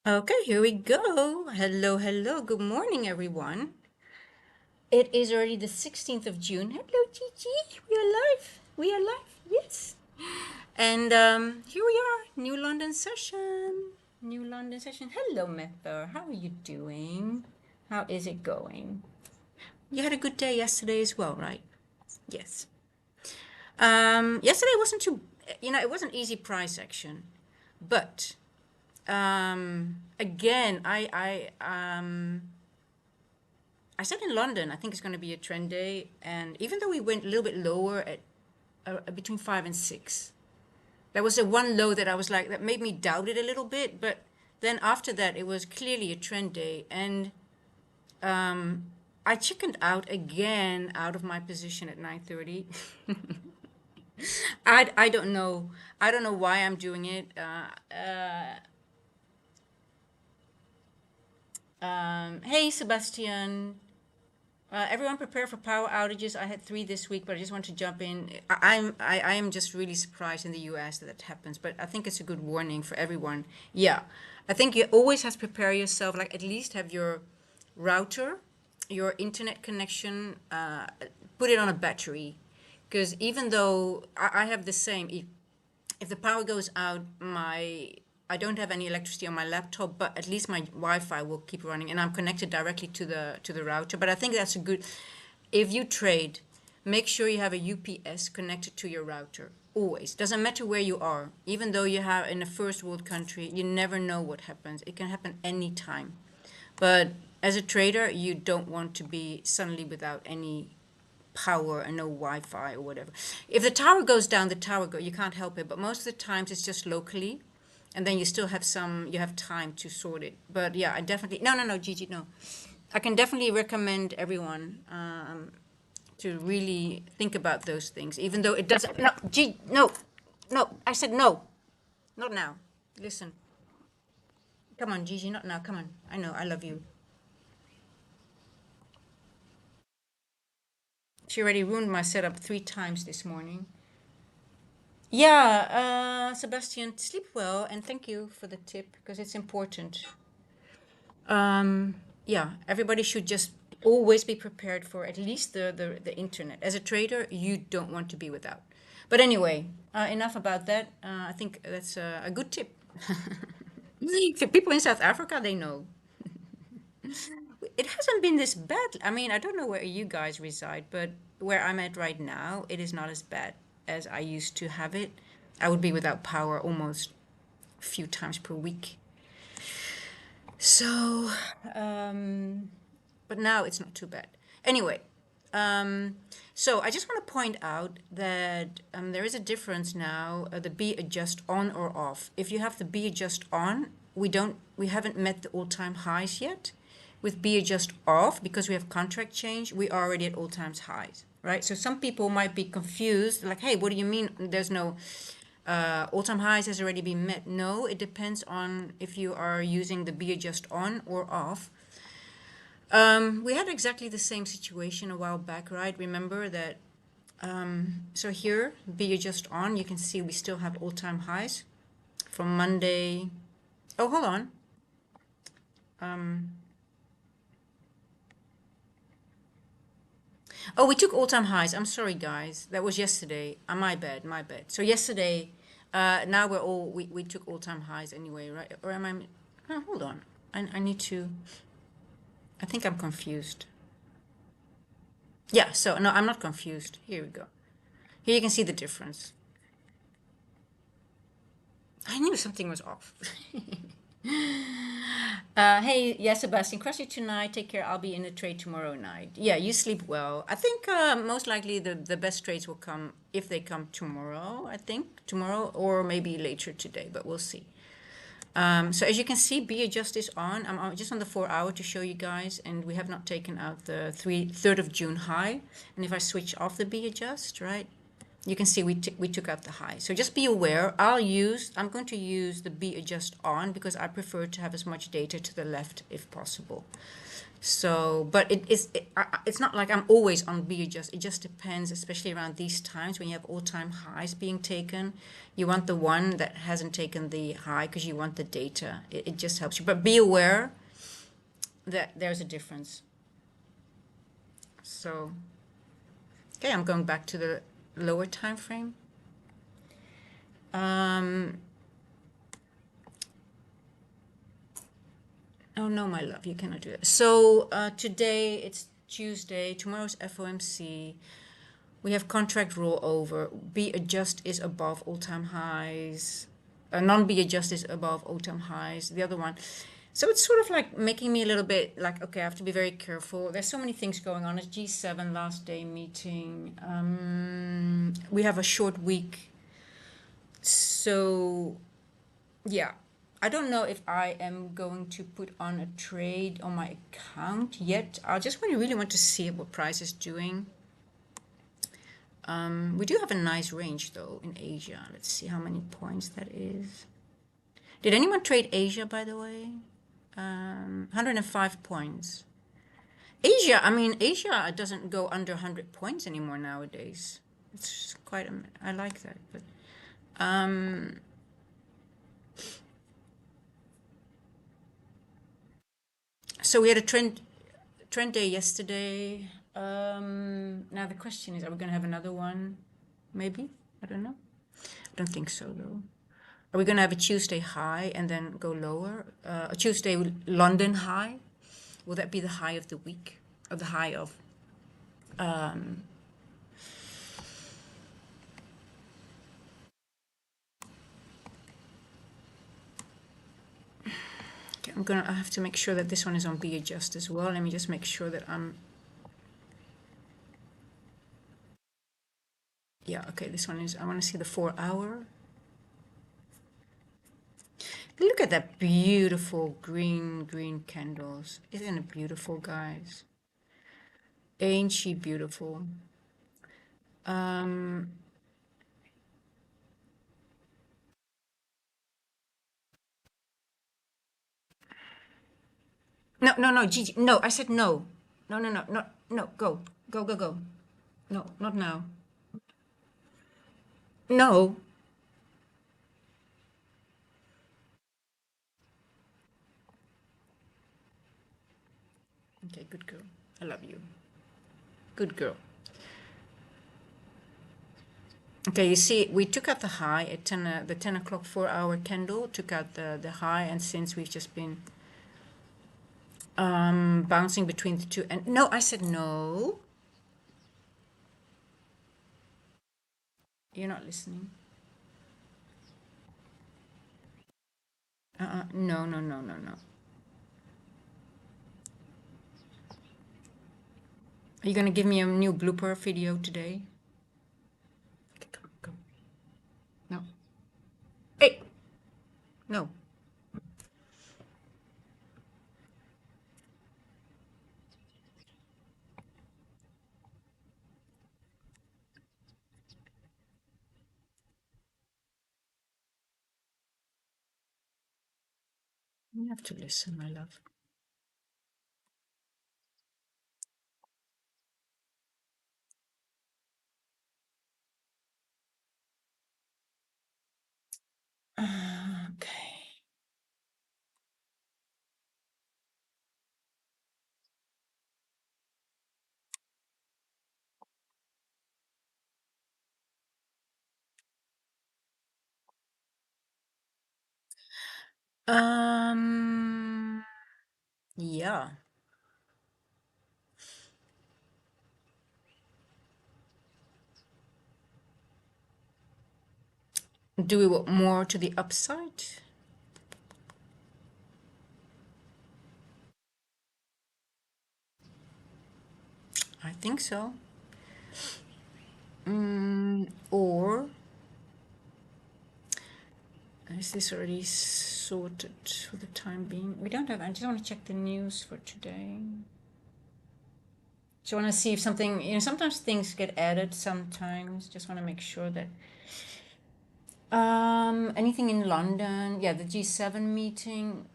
Okay, here we go. Hello, hello. Good morning, everyone. It is already the 16th of June. Hello, Gigi. We are live. We are live. Yes. And here we are. New London session. New London session. Hello, Mether. How are you doing? How is it going? You had a good day yesterday as well, right? Yes. Yesterday wasn't too, it wasn't easy price action, but again, I said in London, I think it's going to be a trend day. And even though we went a little bit lower at between 5 and 6, there was a one low that I was like, that made me doubt it a little bit. But then after that, it was clearly a trend day. And I chickened out again out of my position at 9:30. I don't know. I don't know why I'm doing it. Hey, Sebastian. Everyone prepare for power outages. I had 3 this week, but I just want to jump in. I am just really surprised in the US that happens, but I think it's a good warning for everyone. Yeah, I think you always have to prepare yourself. Like at least have your router, your internet connection, put it on a battery, because even though I have the same, if the power goes out, my I don't have any electricity on my laptop, but at least my Wi-Fi will keep running, and I'm connected directly to the router. But I think that's a good. If you trade, make sure you have a UPS connected to your router. Always doesn't matter where you are. Even though you have in a first world country, you never know what happens. It can happen anytime. But as a trader, you don't want to be suddenly without any power and no Wi-Fi or whatever. If the tower goes down, the tower go. You can't help it. But most of the times it's just locally, and then you still have some. You have time to sort it. But yeah, I definitely no, Gigi, no. I can definitely recommend everyone to really think about those things, even though it doesn't. No, Gigi, no, no. I said no, not now. Listen, come on, Gigi, not now. Come on. I know. I love you. She already ruined my setup 3 times this morning. Yeah, Sebastian, sleep well, and thank you for the tip because it's important. Yeah, everybody should just always be prepared for at least the internet. As a trader, you don't want to be without. But anyway, enough about that. I think that's a good tip. For people in South Africa, they know. It hasn't been this bad. I mean, I don't know where you guys reside, but where I'm at right now, it is not as bad as I used to have it. I would be without power almost a few times per week. So, but now it's not too bad. Anyway, so I just want to point out that there is a difference now, the B adjust on or off. If you have the B adjust on, we haven't met the all-time highs yet. With B adjust off, because we have contract change, we are already at all-time highs, right? So some people might be confused, like, hey, what do you mean there's no all-time highs has already been met? No, it depends on if you are using the B adjust on or off. We had exactly the same situation a while back, right? Remember that, so here, B adjust on, you can see we still have all-time highs from Monday. Oh, hold on. Oh, we took all-time highs. I'm sorry, guys. That was yesterday. My bad, my bad. So yesterday, now we took all-time highs anyway, right? Or am I, oh, hold on. I need to, I think I'm confused. Yeah, so no, I'm not confused. Here we go. Here you can see the difference. I knew something was off. Hey, yeah, Sebastian, crush you tonight. Take care. I'll be in the trade tomorrow night. Yeah, you sleep well. I think most likely the best trades will come if they come tomorrow, I think. Tomorrow or maybe later today, but we'll see. So as you can see, B adjust is on. I'm just on the 4 hour to show you guys, and we have not taken out the 3rd of June high. And if I switch off the B adjust, right, you can see we took out the high. So just be aware. I'm going to use the B adjust on because I prefer to have as much data to the left if possible. So, but it's not like I'm always on B adjust. It just depends, especially around these times when you have all-time highs being taken. You want the one that hasn't taken the high because you want the data. It just helps you. But be aware that there's a difference. So, okay, I'm going back to the lower time frame. Oh no, my love, you cannot do that. So today it's Tuesday. Tomorrow's FOMC. We have contract rollover. B adjust is above all-time highs. Non-B adjust is above all-time highs. The other one. So it's sort of like making me a little bit like, okay, I have to be very careful. There's so many things going on. It's G7 last day meeting. We have a short week. So yeah, I don't know if I am going to put on a trade on my account yet. I just really want to see what price is doing. We do have a nice range though in Asia. Let's see how many points that is. Did anyone trade Asia, by the way? 105 points. Asia, I mean, Asia doesn't go under 100 points anymore nowadays. It's quite, I like that. But so we had a trend day yesterday. Now the question is, are we going to have another one? Maybe? I don't know. I don't think so, though. Are we going to have a Tuesday high and then go lower? A Tuesday London high? Will that be the high of the week? Or the high of... Okay, I have to make sure that this one is on B adjust as well. Let me just make sure that I'm... Yeah, okay, this one is... I want to see the 4 hour. Look at that beautiful green candles. Isn't it beautiful, guys? Ain't she beautiful? No, Gigi. No, I said no. No, go. Go. No, not now. No. Okay, good girl. I love you. Good girl. Okay, you see, we took out the high at 10, the 10 o'clock 4 hour candle, took out the high, and since we've just been bouncing between the two. And no, I said no. You're not listening. No. Are you gonna give me a new blooper video today? Okay, come. No. Hey! No. You have to listen, my love. Okay. Yeah. Do we want more to the upside? I think so. Or is this already sorted for the time being? We don't have, I just want to check the news for today. Just want to see if something, sometimes things get added sometimes. Just want to make sure that anything in London, yeah, the G7 meeting.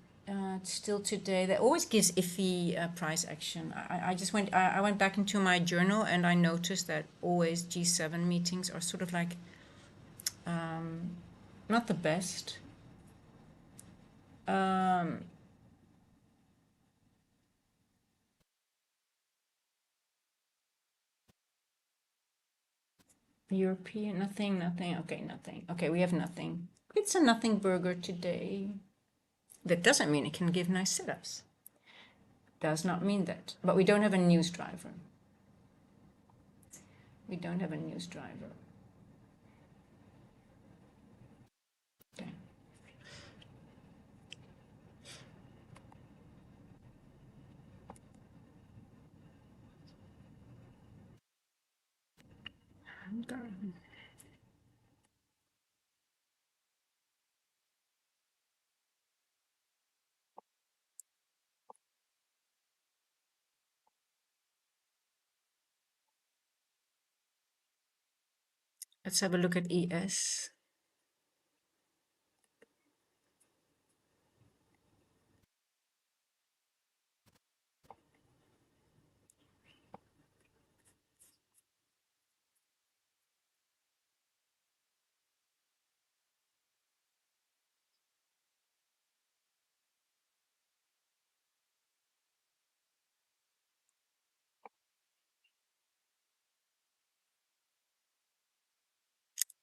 Still today. That always gives iffy price action. I went back into my journal and I noticed that always G7 meetings are sort of like not the best. European, nothing, nothing. Okay, nothing. Okay, we have nothing. It's a nothing burger today. That doesn't mean it can give nice setups. Does not mean that. But we don't have a news driver. We don't have a news driver. Okay. Let's have a look at ES.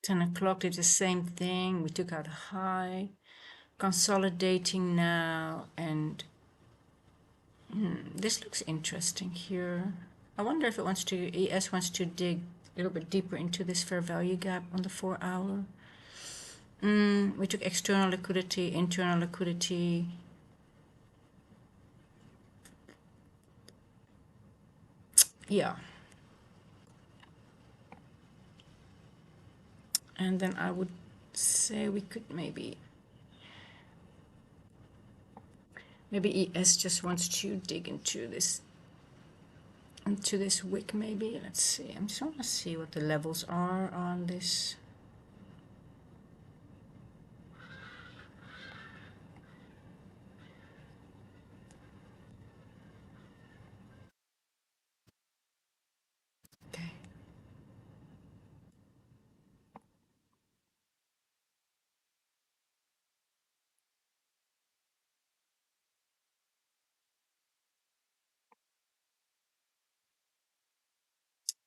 Ten o'clock did the same thing. We took out a high, consolidating now, and this looks interesting here. I wonder if it wants to, ES wants to dig a little bit deeper into this fair value gap on the 4 hour. We took external liquidity, internal liquidity. Yeah. And then I would say we could maybe ES just wants to dig into this wick maybe. Let's see. I just want to see what the levels are on this. Okay.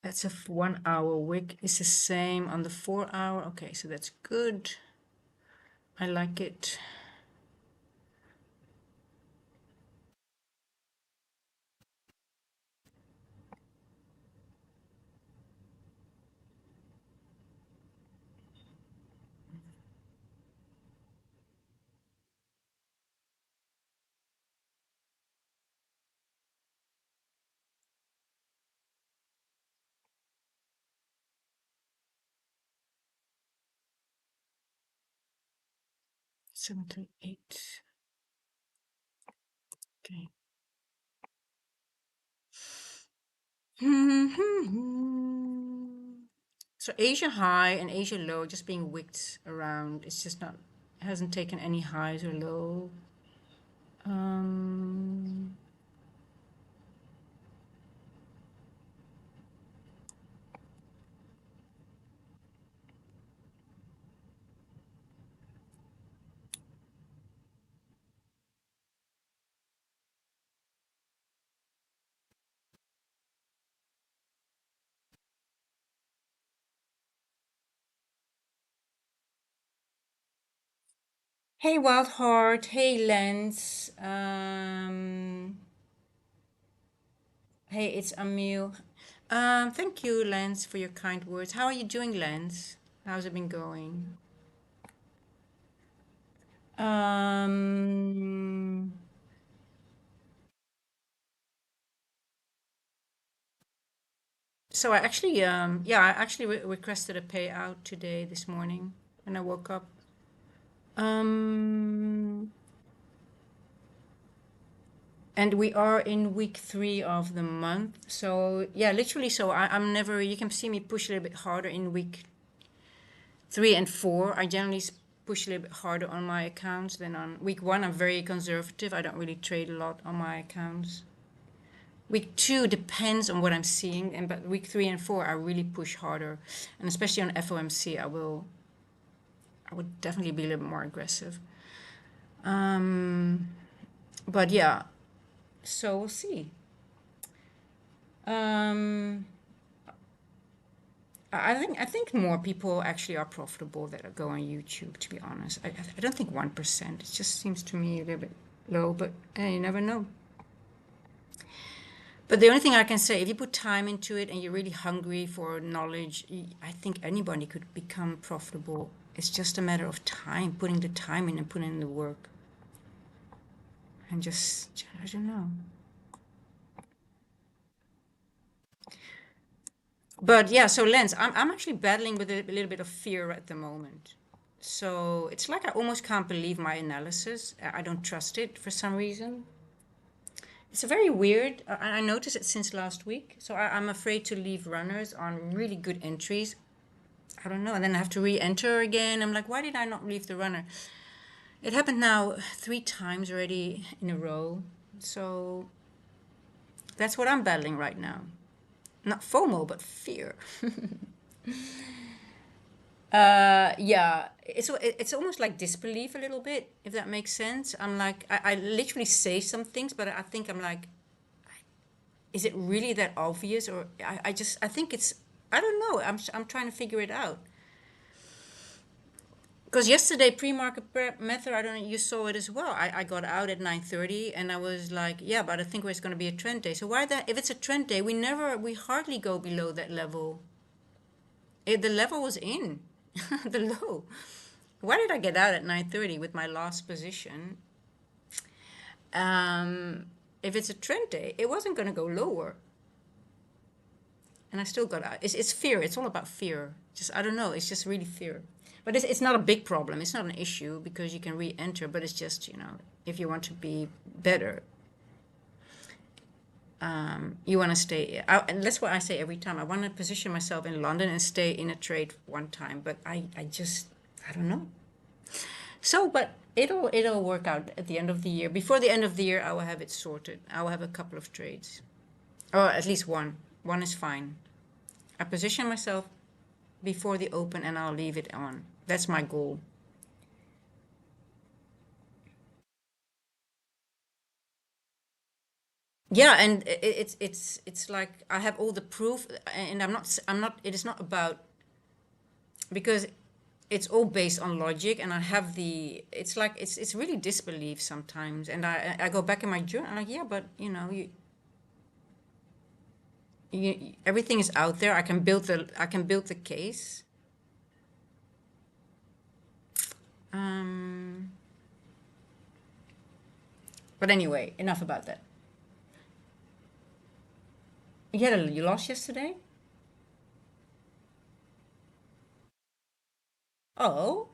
That's a 1 hour wick. It's the same on the 4 hour. Okay, so that's good. I like it. Seven, 3, 8. Okay. So Asia high and Asia low just being wicked around. It's just not, hasn't taken any highs or low. Hey Wild Heart, hey Lens. Hey, it's Amil. Thank you, Lens, for your kind words. How are you doing, Lens? How's it been going? Um, so I actually, yeah, I actually requested a payout today, this morning, when I woke up. And we are in week 3 of the month. So yeah, literally, so I'm never, you can see me push a little bit harder in week 3 and 4. I generally push a little bit harder on my accounts than on week 1. I'm very conservative. I don't really trade a lot on my accounts. Week 2 depends on what I'm seeing, and but week 3 and 4 I really push harder, and especially on FOMC I would definitely be a little bit more aggressive. But yeah, so we'll see. I think more people actually are profitable that go on YouTube, to be honest. I don't think 1%. It just seems to me a little bit low, but hey, you never know. But the only thing I can say, if you put time into it and you're really hungry for knowledge, I think anybody could become profitable. It's just a matter of time, putting the time in and putting in the work. And just, I don't know. But yeah, so Lens, I'm actually battling with a little bit of fear at the moment. So it's like I almost can't believe my analysis. I don't trust it for some reason. It's very weird. I noticed it since last week. So I'm afraid to leave runners on really good entries. I don't know. And then I have to re-enter again. I'm like, why did I not leave the runner? It happened now 3 times already in a row. So that's what I'm battling right now. Not FOMO, but fear. Yeah, it's almost like disbelief a little bit, if that makes sense. I'm like, I literally say some things, but I think I'm like, is it really that obvious? Or I think it's, I don't know. I'm trying to figure it out. Because yesterday, pre-market prep method, I don't know, you saw it as well. I got out at 9:30 and I was like, yeah, but I think it's going to be a trend day. So why that, if it's a trend day, we hardly go below that level. The level was in, the low. Why did I get out at 9:30 with my last position? If it's a trend day, it wasn't going to go lower. And I still got out. It's fear. It's all about fear. Just, I don't know. It's just really fear. But it's not a big problem. It's not an issue because you can re-enter. But it's just, if you want to be better, you want to stay. And that's what I say every time. I want to position myself in London and stay in a trade one time. But I don't know. So, but it'll work out at the end of the year. Before the end of the year, I will have it sorted. I will have a couple of trades, or at least one. One is fine. I position myself before the open and I'll leave it on. That's my goal. Yeah, and it's like I have all the proof, and I'm not. It is not about, because it's all based on logic, and I have the. It's like it's really disbelief sometimes, and I go back in my journal. I'm like, yeah, but everything is out there. I can build the case. Um, but anyway, enough about that. You lost yesterday? Oh,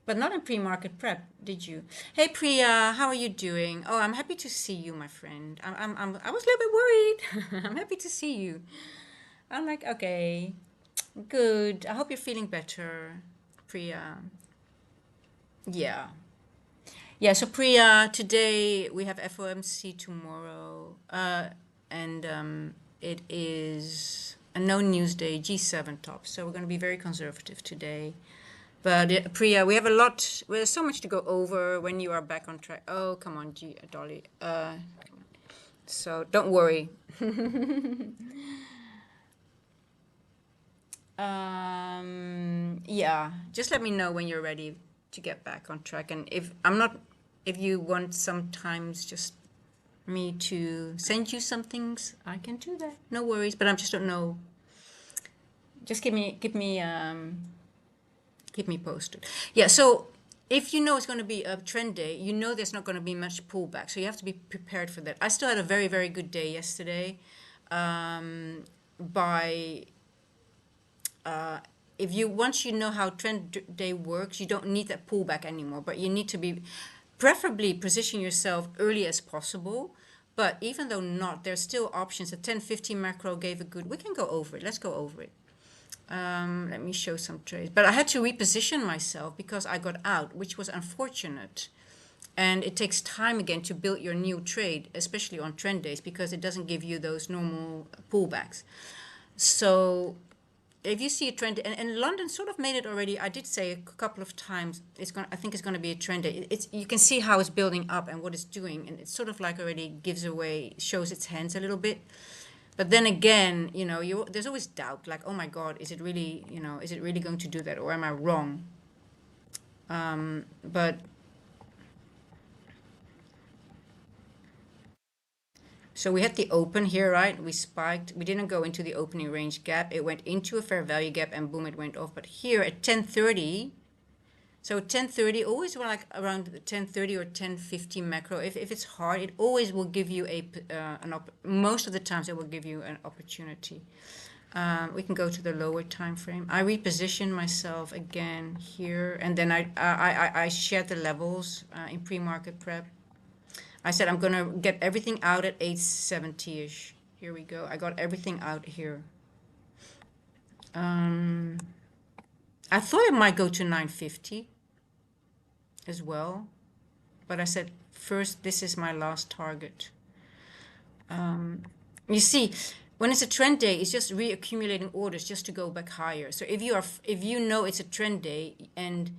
but not in pre-market prep, did you? Hey Priya, how are you doing? Oh, I'm happy to see you, my friend. I was a little bit worried. I'm happy to see you. I'm like, okay, good. I hope you're feeling better, Priya. Yeah. Yeah, so Priya, today we have FOMC tomorrow, and it is a no news day, G7 top. So we're going to be very conservative today. But Priya, we have a lot. There's so much to go over when you are back on track. Oh, come on, Dolly. Come on. So don't worry. Yeah, just let me know when you're ready to get back on track. And if you want sometimes just me to send you some things, I can do that. No worries. But I just don't know. Just keep me posted. Yeah. So if you know it's going to be a trend day, you know there's not going to be much pullback. So you have to be prepared for that. I still had a very, very good day yesterday. By if you once you know how trend day works, you don't need that pullback anymore. But you need to be preferably position yourself early as possible. But even though not, there's still options. The 10-15 macro gave a good. We can go over it. Let's go over it. Let me show some trades. But I had to reposition myself because I got out, which was unfortunate. And it takes time again to build your new trade, especially on trend days, because it doesn't give you those normal pullbacks. So if you see a trend, and London sort of made it already. I did say a couple of times I think it's going to be a trend day. It's you can see how it's building up and what it's doing, and it sort of like already gives away, shows its hands a little bit. But then again, there's always doubt, like, oh my God, is it really, is it really going to do that, or am I wrong? But so we had the open here, right? We spiked. We didn't go into the opening range gap. It went into a fair value gap, and boom, it went off. But here at 10:30. So 10:30, always around 10:30 or 10:50 macro. If it's hard, it always will give you most of the times it will give you an opportunity. We can go to the lower time frame. I repositioned myself again here, and then I shared the levels in pre-market prep. I said I'm gonna get everything out at 870-ish. Here we go. I got everything out here. I thought it might go to 950 as well, but I said first this is my last target. You see, when it's a trend day, it's just reaccumulating orders just to go back higher. So if you know it's a trend day and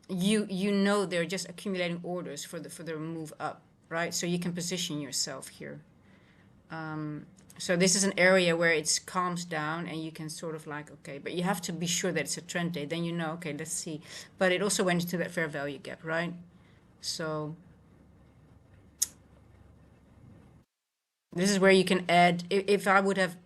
you know they're just accumulating orders for the move up, right? So you can position yourself here. So this is an area where it calms down and you can sort of like, okay, but you have to be sure that it's a trend day. Then you know, okay, let's see. But it also went into that fair value gap, right? So this is where you can add, if I would have,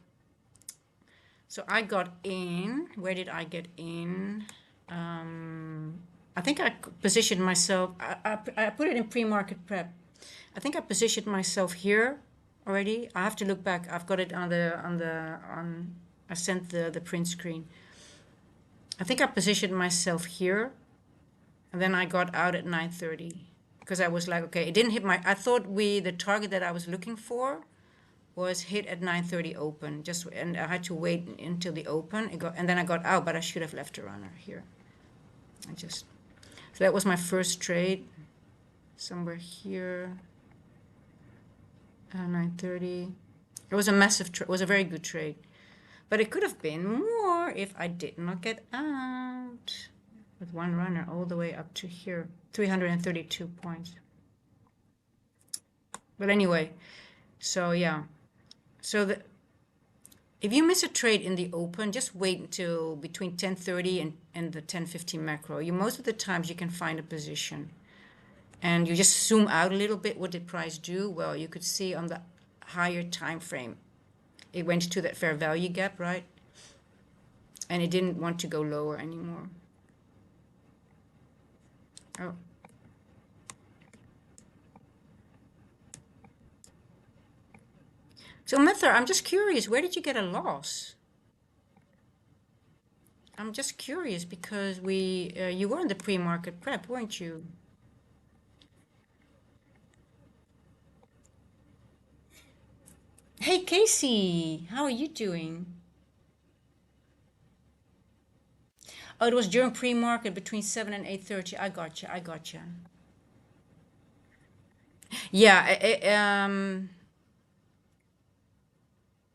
so I got in, where did I get in? I think I positioned myself, I put it in pre-market prep. I think I positioned myself here already. I have to look back. I've got it I sent the print screen. I think I positioned myself here, and then I got out at 9:30 because I was like, okay, it didn't hit I thought the target that I was looking for was hit at 9:30 open, and I had to wait until the open. And then I got out, but I should have left a runner here. So that was my first trade, somewhere here. 9:30. It was a massive it was a very good trade, but it could have been more if I did not get out with one runner all the way up to here, 332 points. But anyway, so yeah, so if you miss a trade in the open, just wait until between 10:30 and the 10:50 macro. Most of the times you can find a position. And you just zoom out a little bit. What did price do? Well, you could see on the higher time frame, it went to that fair value gap, right? And it didn't want to go lower anymore. Oh. So Mether, I'm just curious, where did you get a loss? I'm just curious because you were in the pre-market prep, weren't you? Hey, Casey, how are you doing? Oh, it was during pre-market between 7 and 8:30. I gotcha. Yeah,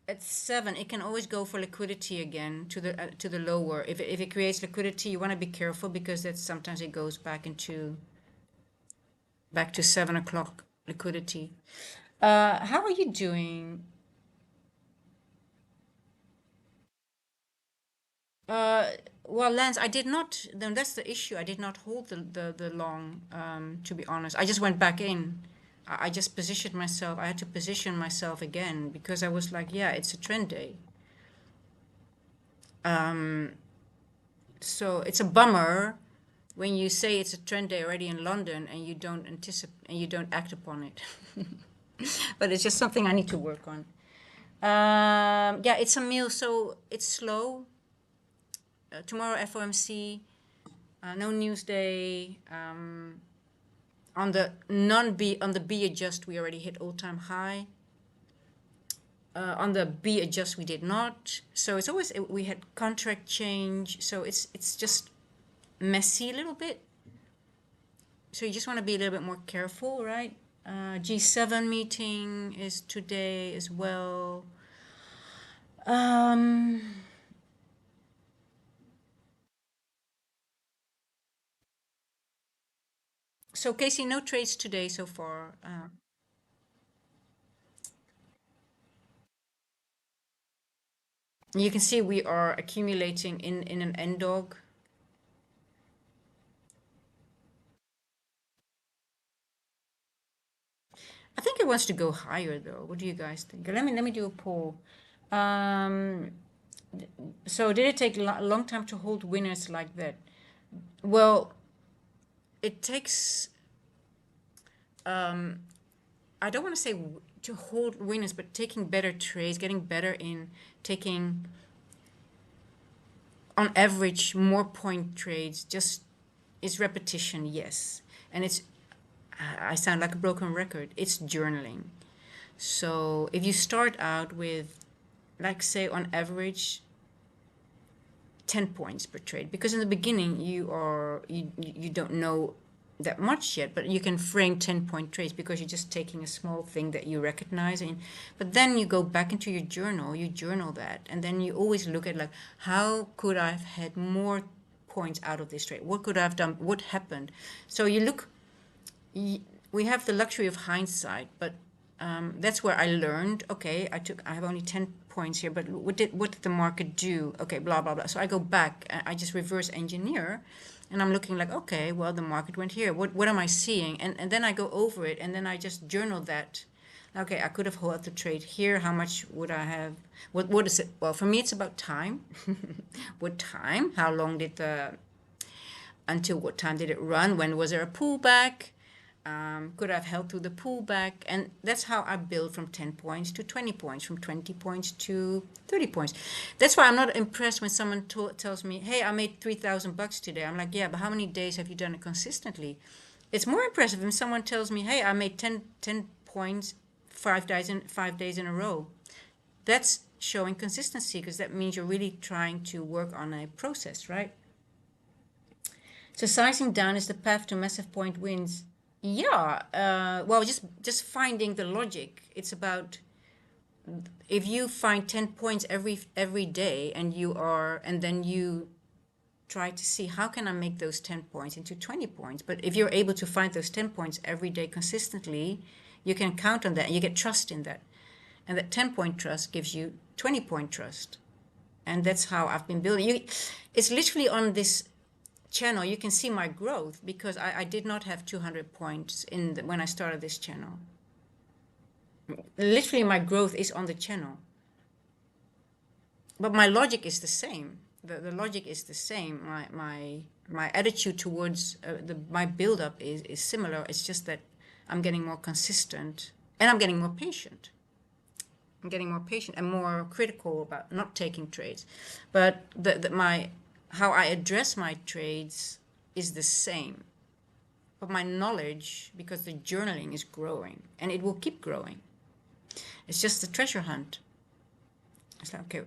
at 7, it can always go for liquidity again to the lower. If it creates liquidity, you want to be careful because sometimes it goes back to 7 o'clock liquidity. How are you doing? Well, Lance, I did not. Then that's the issue. I did not hold the long. To be honest, I just went back in. I just positioned myself. I had to position myself again because I was like, yeah, it's a trend day. So it's a bummer when you say it's a trend day already in London and you don't anticipate and you don't act upon it. But it's just something I need to work on. Yeah, it's a meal, so it's slow. Tomorrow FOMC, no news day. On the B adjust, we already hit all-time high. On the B adjust, we did not. So it's always, we had contract change. So it's just messy a little bit. So you just want to be a little bit more careful, right? G7 meeting is today as well. Um, so Casey, no trades today so far. You can see we are accumulating in an end dog. I think it wants to go higher though. What do you guys think? Let me do a poll. Um, so did it take a long time to hold winners like that? Well, it takes I don't want to say to hold winners, but taking better trades, getting better in taking on average more point trades. Just is repetition, yes, and it's I sound like a broken record. It's journaling. So if you start out with, like, say on average 10 points per trade, because in the beginning you don't know that much yet, but you can frame 10-point trades because you're just taking a small thing that you recognize. And but then you go back into your journal, you journal that, and then you always look at, like, how could I have had more points out of this trade? What could I have done? What happened? So you look, we have the luxury of hindsight, but that's where I learned. Okay, I have only 10 points here, but what did the market do? Okay, blah blah blah. So I go back, I just reverse engineer, and I'm looking like, okay, well, the market went here. What am I seeing? And then I go over it, and then I just journal that. Okay, I could have held the trade here. How much would I have? What is it? Well, for me, it's about time. What time? How long did the until what time did it run? When was there a pullback? Could I have held through the pullback? And that's how I build from 10 points to 20 points, from 20 points to 30 points. That's why I'm not impressed when someone tells me, hey, I made $3,000 today. I'm like, yeah, but how many days have you done it consistently? It's more impressive when someone tells me, hey, I made 10 points 5 days in a row. That's showing consistency, because that means you're really trying to work on a process, right? So sizing down is the path to massive point wins. Yeah, well, just finding the logic. It's about, if you find 10 points every day, and then you try to see how can I make those 10 points into 20 points. But if you're able to find those 10 points every day consistently, you can count on that, and you get trust in that, and that 10 point trust gives you 20 point trust, and that's how I've been building. It's literally on this channel, you can see my growth, because I did not have 200 points when I started this channel. Literally, my growth is on the channel. But my logic is the same. The logic is the same. My attitude towards my build-up is similar. It's just that I'm getting more consistent, and I'm getting more patient. I'm getting more patient and more critical about not taking trades. But my how I address my trades is the same. But my knowledge, because the journaling is growing, and it will keep growing. It's just a treasure hunt. It's like, okay.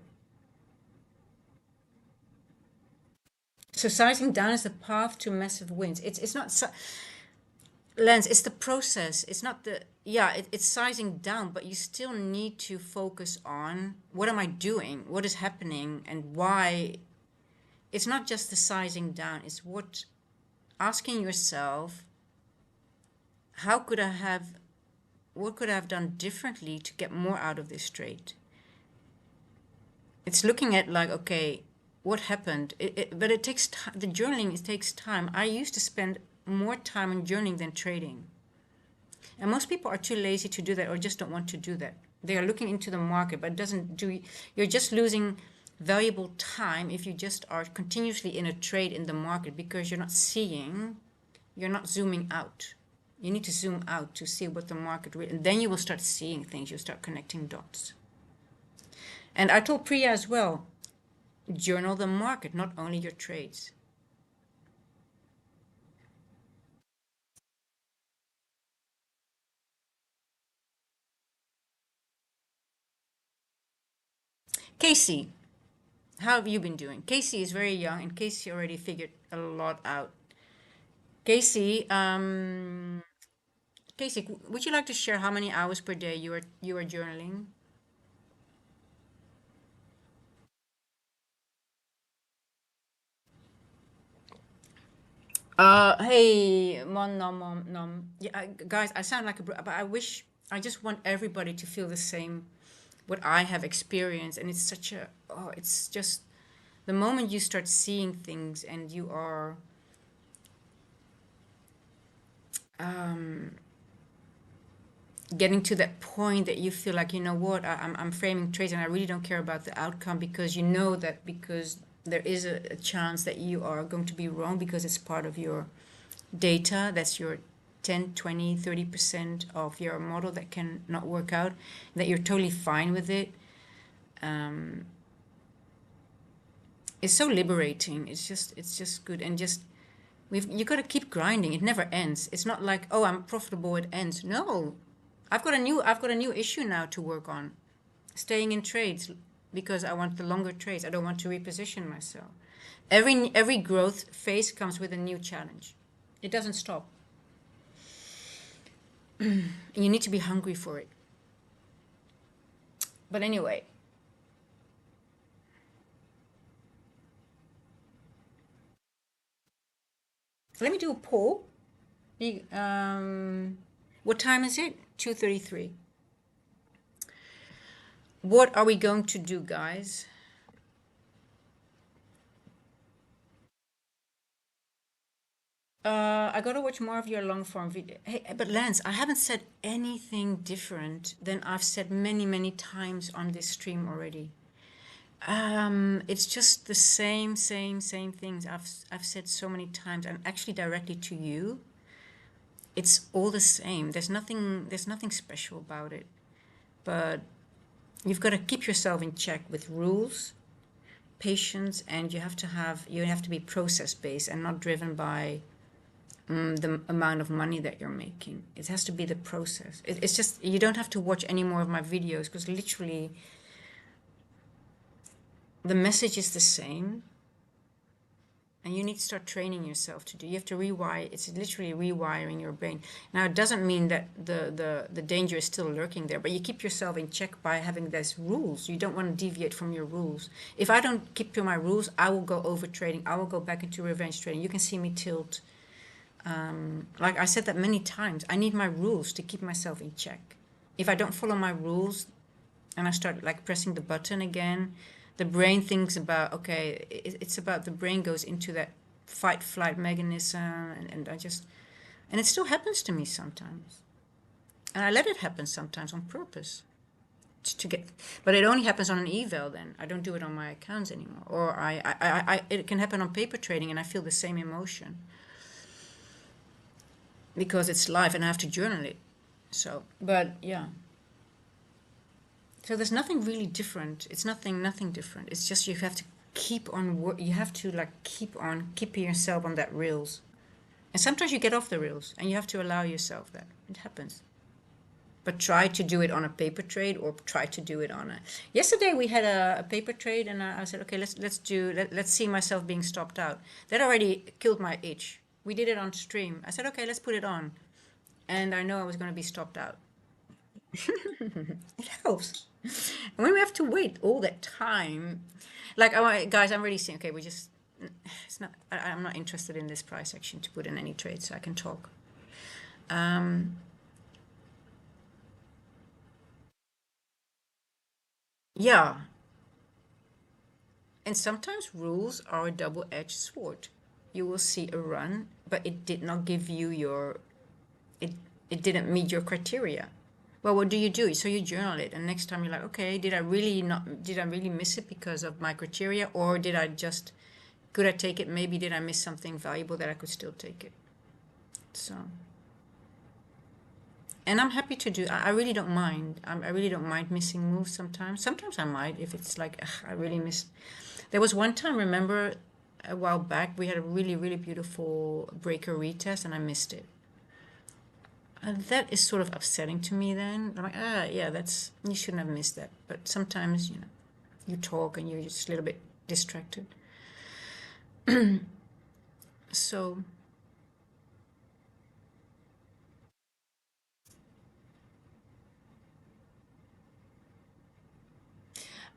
So sizing down is the path to massive wins. It's not Lens. It's the process. It's not the yeah. It's sizing down, but you still need to focus on what am I doing, what is happening, and why. It's not just the sizing down. It's asking yourself, how could I have, what could I have done differently to get more out of this trade? It's looking at, like, okay, what happened? But it takes time. The journaling, it takes time. I used to spend more time on journaling than trading. And most people are too lazy to do that, or just don't want to do that. They are looking into the market, but it doesn't do, you're just losing valuable time if you just are continuously in a trade in the market, because you're not seeing, you're not zooming out. You need to zoom out to see what the market really, and then you will start seeing things, you'll start connecting dots. And I told Priya as well, journal the market, not only your trades. Casey, how have you been doing? Casey is very young, and Casey already figured a lot out. Casey, Casey, would you like to share how many hours per day you are journaling? Hey, mon nom nom nom. Yeah, guys, I sound like but I wish I just want everybody to feel the same what I have experienced, and it's such a it's just the moment you start seeing things and you are getting to that point that you feel like, you know what, I'm framing trades and I really don't care about the outcome, because you know that because there is a chance that you are going to be wrong because it's part of your data. That's your 10, 20, 30% of your model that can not work out, that you're totally fine with it. It's so liberating. It's just good. And just you got to keep grinding. It never ends. It's not like, oh, I'm profitable, it ends. No, I've got a new issue now to work on. Staying in trades because I want the longer trades. I don't want to reposition myself. Every growth phase comes with a new challenge. It doesn't stop. And you need to be hungry for it. But anyway, let me do a poll. What time is it? 2:33. What are we going to do, guys? I gotta watch more of your long form video. Hey, but Lance, I haven't said anything different than I've said many, many times on this stream already. It's just the same things I've said so many times, and actually directly to you. It's all the same. There's nothing special about it. But you've got to keep yourself in check with rules, patience, and you have to be process based and not driven by the amount of money that you're making. It has to be the process. It's just, you don't have to watch any more of my videos, because literally the message is the same, and you need to start training yourself to do. You have to rewire. It's literally rewiring your brain. Now, it doesn't mean that the danger is still lurking there, but you keep yourself in check by having those rules. You don't want to deviate from your rules. If I don't keep to my rules, I will go over trading. I will go back into revenge trading. You can see me tilt. Like I said that many times, I need my rules to keep myself in check. If I don't follow my rules and I start like pressing the button again, the brain thinks about, okay, it's about, the brain goes into that fight flight mechanism, and and it still happens to me sometimes. And I let it happen sometimes on purpose to get, but it only happens on an eval. Then I don't do it on my accounts anymore. Or it can happen on paper trading and I feel the same emotion because it's live and I have to journal it. So, but yeah. So there's nothing really different. It's nothing different. It's just you have to keep on. You have to like keep on keeping yourself on that rails. And sometimes you get off the rails, and you have to allow yourself that it happens. But try to do it on a paper trade, or try to do it on a. Yesterday we had a paper trade, and I said, okay, let's see myself being stopped out. That already killed my itch. We did it on stream. I said, okay, let's put it on, and I know I was going to be stopped out. It helps. And when we have to wait all that time, like, oh, guys, I'm really seeing. Okay, it's not. I'm not interested in this price action to put in any trade, so I can talk. Yeah, and sometimes rules are a double-edged sword. You will see a run, but it did not give you your. It it didn't meet your criteria. Well, what do? So you journal it, and next time you're like, okay, did I really miss it because of my criteria, or could I take it? Maybe did I miss something valuable that I could still take it? So, and I'm happy to do. I really don't mind. I really don't mind missing moves sometimes. Sometimes I might if it's like, ugh, I really missed. There was one time, remember, a while back, we had a really, really beautiful breaker retest, and I missed it. And that is sort of upsetting to me then. I'm like, yeah, you shouldn't have missed that. But sometimes, you talk and you're just a little bit distracted. So,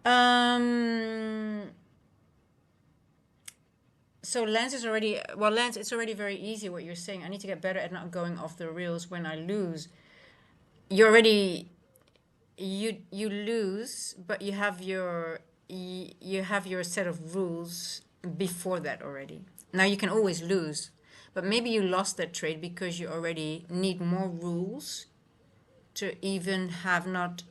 um, so Lance is already, well, Lance, it's already very easy what you're saying. I need to get better at not going off the rails when I lose. You already, you lose, but you have your set of rules before that already. Now you can always lose, but maybe you lost that trade because you already need more rules to even have not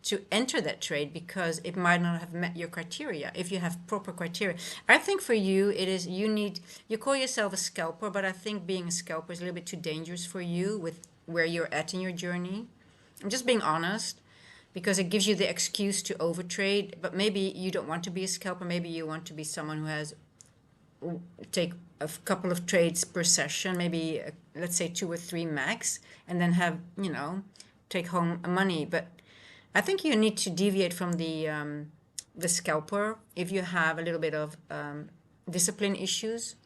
to enter that trade because it might not have met your criteria if you have proper criteria. I think for you it is you call yourself a scalper, but I think being a scalper is a little bit too dangerous for you with where you're at in your journey. I'm just being honest because it gives you the excuse to overtrade, but maybe you don't want to be a scalper. Maybe you want to be someone who has take a couple of trades per session, maybe let's say 2 or 3 max, and then have take home money. But I think you need to deviate from the scalper if you have a little bit of discipline issues,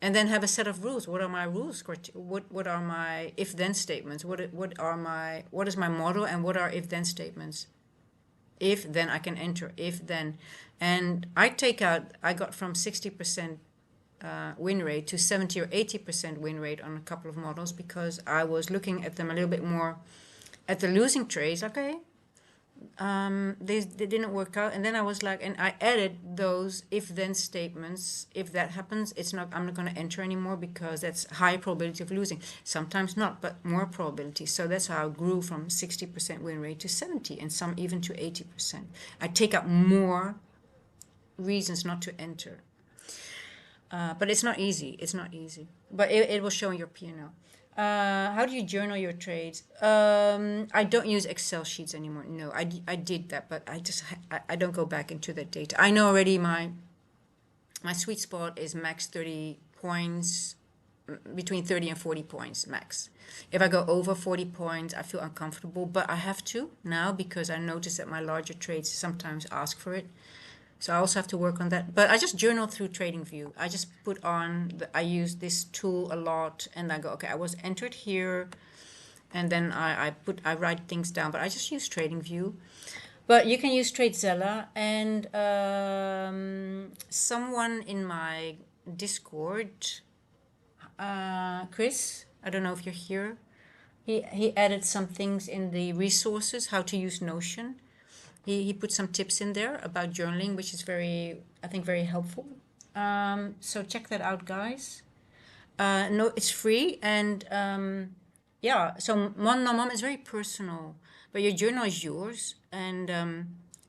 and then have a set of rules. What are my rules? What are my if then statements? What is my model, and what are if then statements? If then I can enter. If then, and I got from 60% win rate to 70 or 80% win rate on a couple of models because I was looking at them a little bit more at the losing trades. Okay, they didn't work out, and then I was like, and I added those if then statements. If that happens, I'm not going to enter anymore because that's high probability of losing. Sometimes not, but more probability. So that's how I grew from 60% win rate to 70, and some even to 80%. I take up more reasons not to enter. But it's not easy. It's not easy. But it will show in your P&L. How do you journal your trades? I don't use Excel sheets anymore. No, I did that, but I don't go back into that data. I know already my sweet spot is max 30 points, between 30 and 40 points max. If I go over 40 points, I feel uncomfortable, but I have to now because I notice that my larger trades sometimes ask for it. So I also have to work on that. But I just journal through TradingView. I just put on, I use this tool a lot, and I go, okay, I was entered here, and then I write things down. But I just use TradingView. But you can use TradeZella, and someone in my Discord, Chris, I don't know if you're here, he added some things in the resources, how to use Notion. He put some tips in there about journaling, which is I think very helpful. So check that out, guys. No, it's free, and yeah. So Mon Nomom is very personal, but your journal is yours, and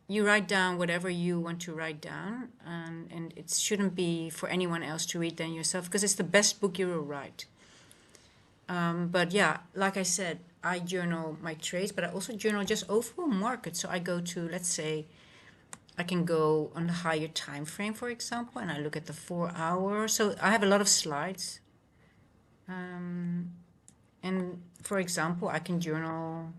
you write down whatever you want to write down, and it shouldn't be for anyone else to read than yourself because it's the best book you will write. But yeah, like I said, I journal my trades, but I also journal just overall market. So I go to, let's say, I can go on the higher time frame, for example, and I look at the 4 hour. So I have a lot of slides. And for example, I can journal,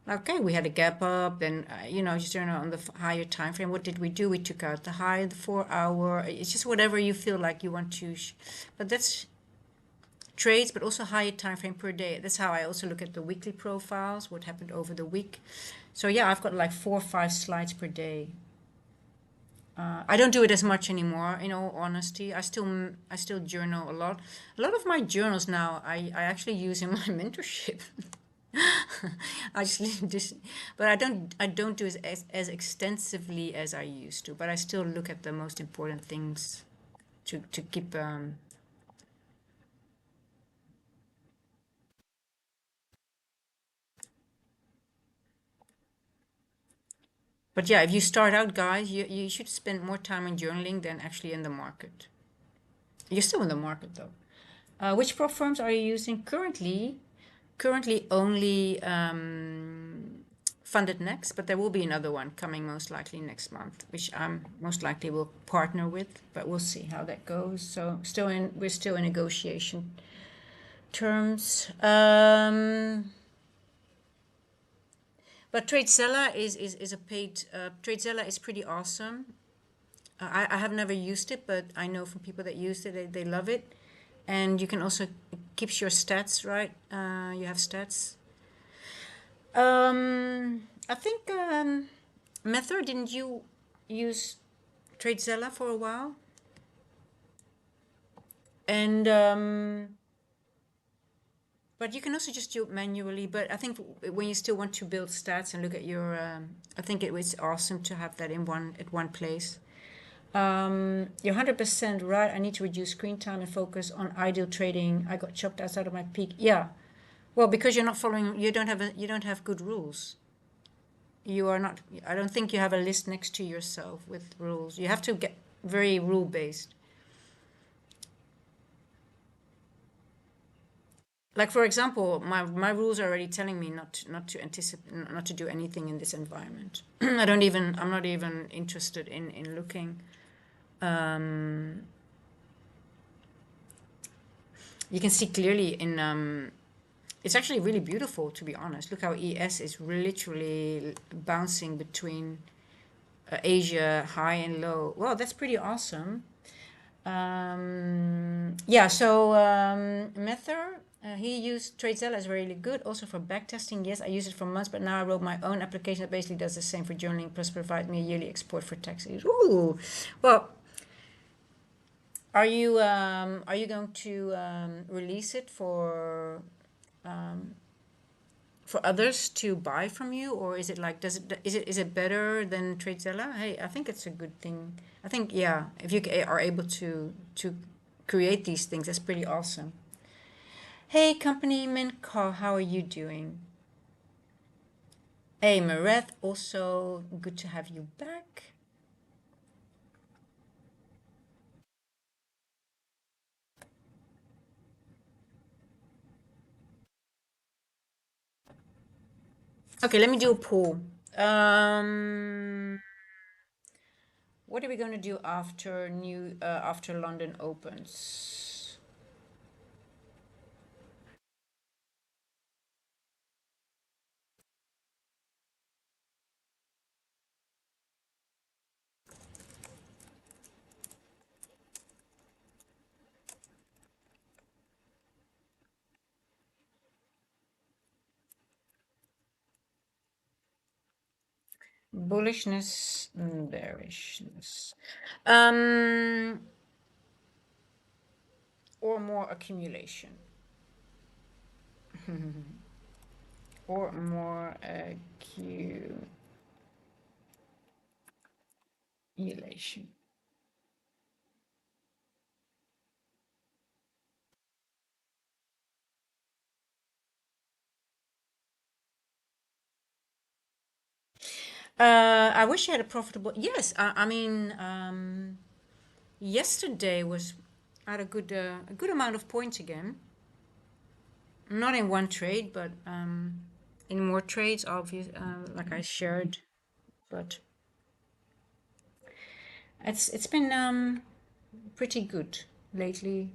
okay, we had a gap up, then, just journal on the higher time frame. What did we do? We took out the high, the 4 hour. It's just whatever you feel like you want to. But that's trades, but also higher time frame per day. That's how I also look at the weekly profiles, what happened over the week. So yeah, I've got like 4 or 5 slides per day. I don't do it as much anymore, in all honesty. I still journal a lot. A lot of my journals now I actually use in my mentorship. I just but I don't do it as extensively as I used to. But I still look at the most important things to keep But yeah, if you start out, guys, you should spend more time on journaling than actually in the market. You're still in the market though. Which prop firms are you using currently? Currently only Funded Next, but there will be another one coming most likely next month, which I'm most likely will partner with, but we'll see how that goes. So we're still in negotiation terms. But Tradezilla is a paid. Tradezilla is pretty awesome. I have never used it, but I know from people that used it, they love it. And you can also it keeps your stats, right. You have stats. I think Mether, didn't you use Tradezilla for a while? And but you can also just do it manually. But I think when you still want to build stats and look at your, I think it was awesome to have that in one place. You're 100% right. I need to reduce screen time and focus on ideal trading. I got chopped outside of my peak. Yeah, well, because you're not following. You don't have good rules. You are not. I don't think you have a list next to yourself with rules. You have to get very rule based. Like for example, my rules are already telling me not to anticipate, not to do anything in this environment. I'm not even interested in looking. Um, you can see clearly in it's actually really beautiful, to be honest. Look how ES is literally bouncing between Asia high and low. Well, that's pretty awesome. Yeah, so Mether, he used Tradezilla is really good. Also for backtesting, yes, I use it for months, but now I wrote my own application that basically does the same for journaling, plus provide me a yearly export for taxes. Ooh, well, are you going to release it for others to buy from you, or is it like is it better than Tradezilla? Hey, I think it's a good thing. I think yeah, if you are able to create these things, that's pretty awesome. Hey, company Minka, how are you doing? Hey, Mareth, also good to have you back. Okay, let me do a poll. What are we going to do after London opens? Bullishness, bearishness, or more accumulation, or more accumulation. I wish I had a profitable. Yes, I mean, yesterday was at a good amount of points again. Not in one trade, but in more trades, obvious, like I shared. But it's been pretty good lately.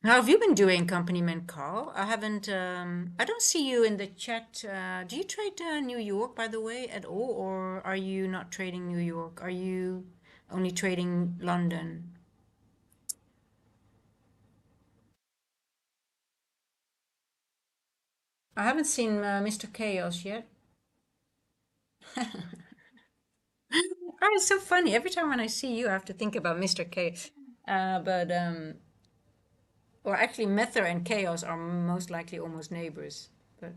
How have you been doing, company man Carl? I haven't. I don't see you in the chat. Do you trade New York, by the way, at all, or are you not trading New York? Are you only trading London? I haven't seen Mr. Chaos yet. Oh, it's so funny. Every time when I see you, I have to think about Mr. Chaos. But or actually, Mether and Chaos are most likely almost neighbors. But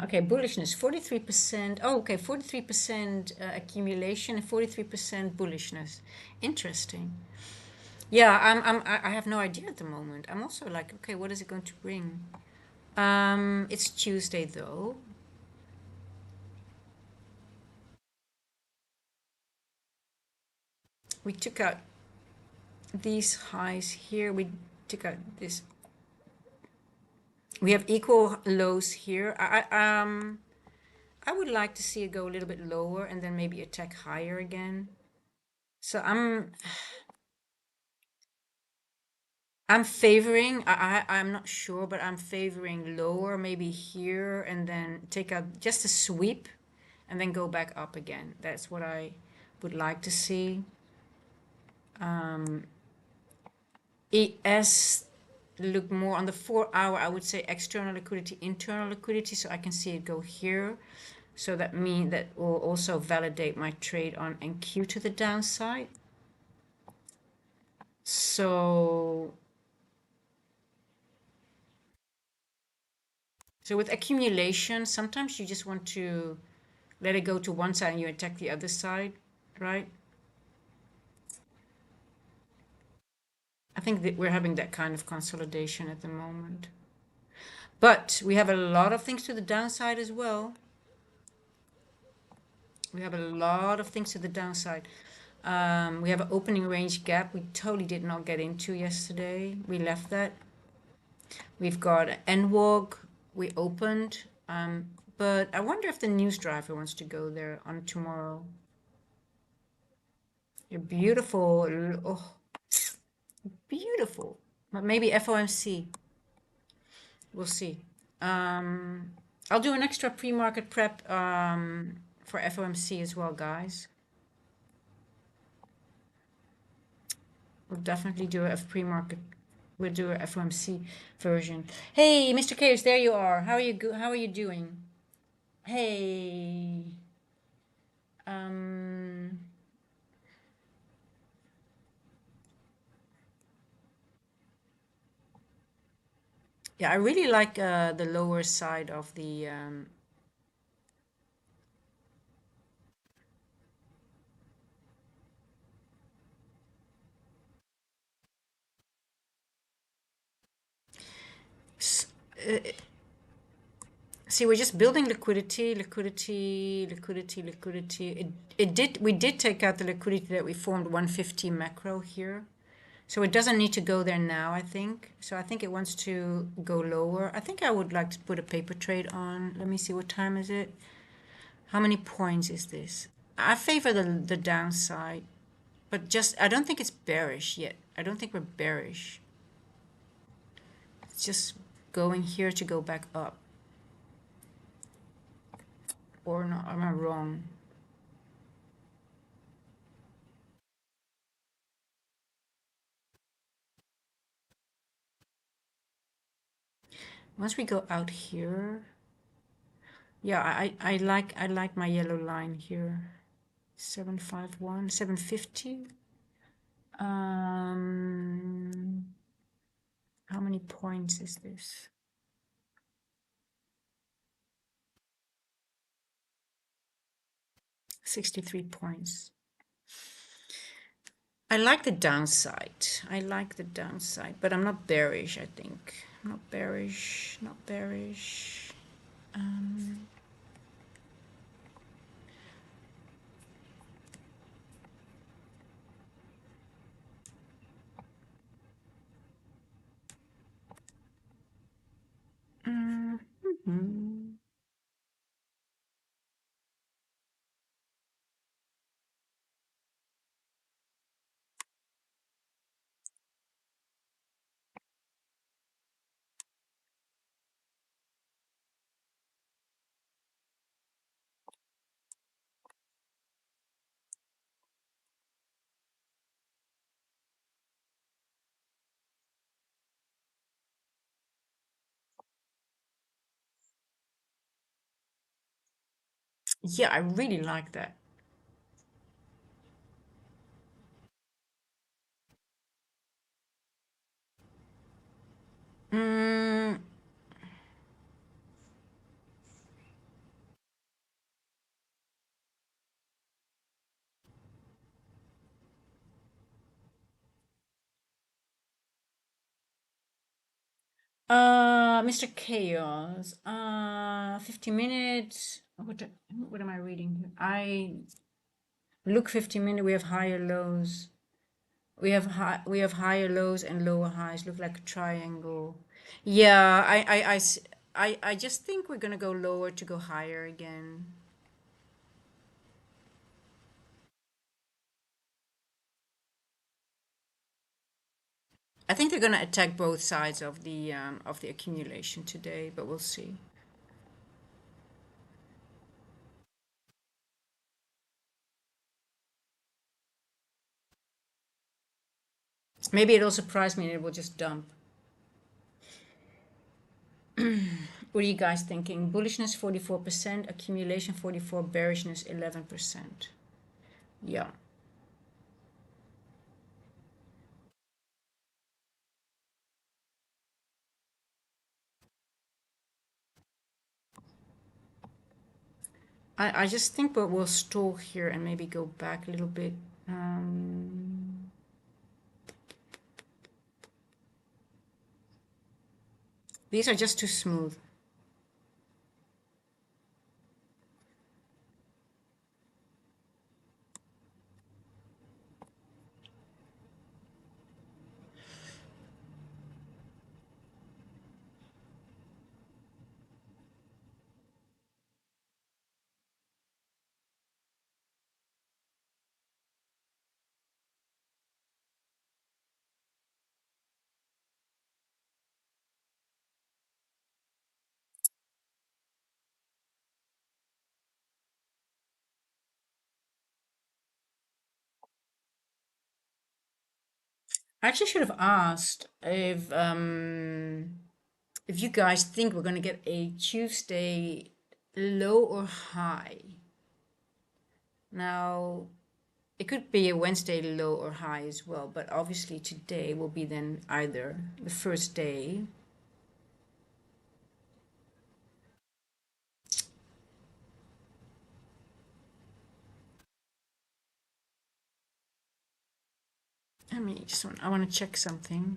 okay, bullishness, 43%. Oh, okay, 43% accumulation and 43% bullishness. Interesting. Yeah, I have no idea at the moment. I'm also like, okay, what is it going to bring? It's Tuesday though. We took out these highs here. We took out this. We have equal lows here. I would like to see it go a little bit lower and then maybe attack higher again. So I'm favoring, I'm not sure, but I'm favoring lower, maybe here, and then take out just a sweep and then go back up again. That's what I would like to see. ES look more on the 4 hour, I would say external liquidity, internal liquidity, so I can see it go here. So that means that will also validate my trade on NQ to the downside. So with accumulation, sometimes you just want to let it go to one side and you attack the other side, right? I think that we're having that kind of consolidation at the moment. But we have a lot of things to the downside as well. We have a lot of things to the downside. We have an opening range gap we totally did not get into yesterday. We left that. We've got NWOG we opened. But I wonder if the news driver wants to go there on tomorrow. You're beautiful. Oh, beautiful. But maybe FOMC. We'll see. I'll do an extra pre-market prep for FOMC as well, guys. We'll definitely do a pre-market. We'll do a FOMC version. Hey, Mr. Chaos, there you are. How are you? How are you doing? Hey. Um. Yeah, I really like the lower side of the. S- uh, See, we're just building liquidity, liquidity, liquidity, liquidity. We did take out the liquidity that we formed 150 macro here. So it doesn't need to go there now, I think. So I think it wants to go lower. I think I would like to put a paper trade on. Let me see, what time is it? How many points is this? I favor the downside, but just I don't think it's bearish yet. I don't think we're bearish. It's just going here to go back up. Or not, am I wrong? Once we go out here, yeah, I like my yellow line here. 751, 750. How many points is this? 63 points. I like the downside. I like the downside, but I'm not bearish, I think. Not bearish, not bearish. Mhm. Yeah, I really like that. Mm, Mr. Chaos. 50 minutes. What am I reading here? I look 50 minutes. We have higher lows. We have higher lows and lower highs. Look like a triangle. Yeah, I I just think we're going to go lower to go higher again. I think they're going to attack both sides of the accumulation today, but we'll see. Maybe it'll surprise me and it will just dump. What are you guys thinking? Bullishness 44%, accumulation 44, bearishness 11%. Yeah. I just think we'll stall here and maybe go back a little bit. Um, these are just too smooth. I actually should have asked if you guys think we're going to get a Tuesday low or high. Now, it could be a Wednesday low or high as well, but obviously today will be then either the first day. I want to check something.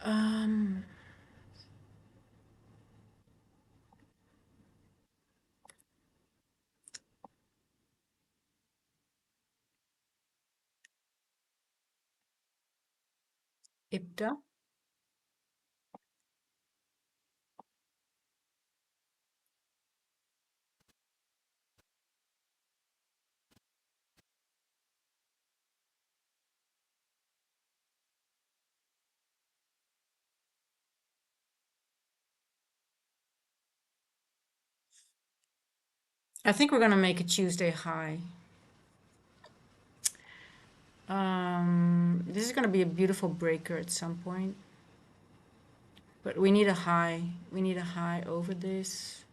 Um, IPTA. I think we're going to make a Tuesday high. This is going to be a beautiful breaker at some point. But we need a high. We need a high over this.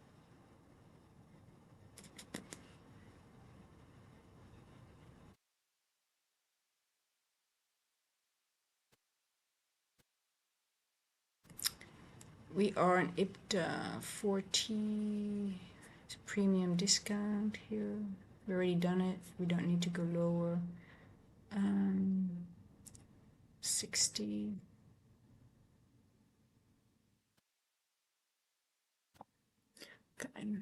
We are an IPTA 40. It's a premium discount here. We already done it. We don't need to go lower. 60. Okay.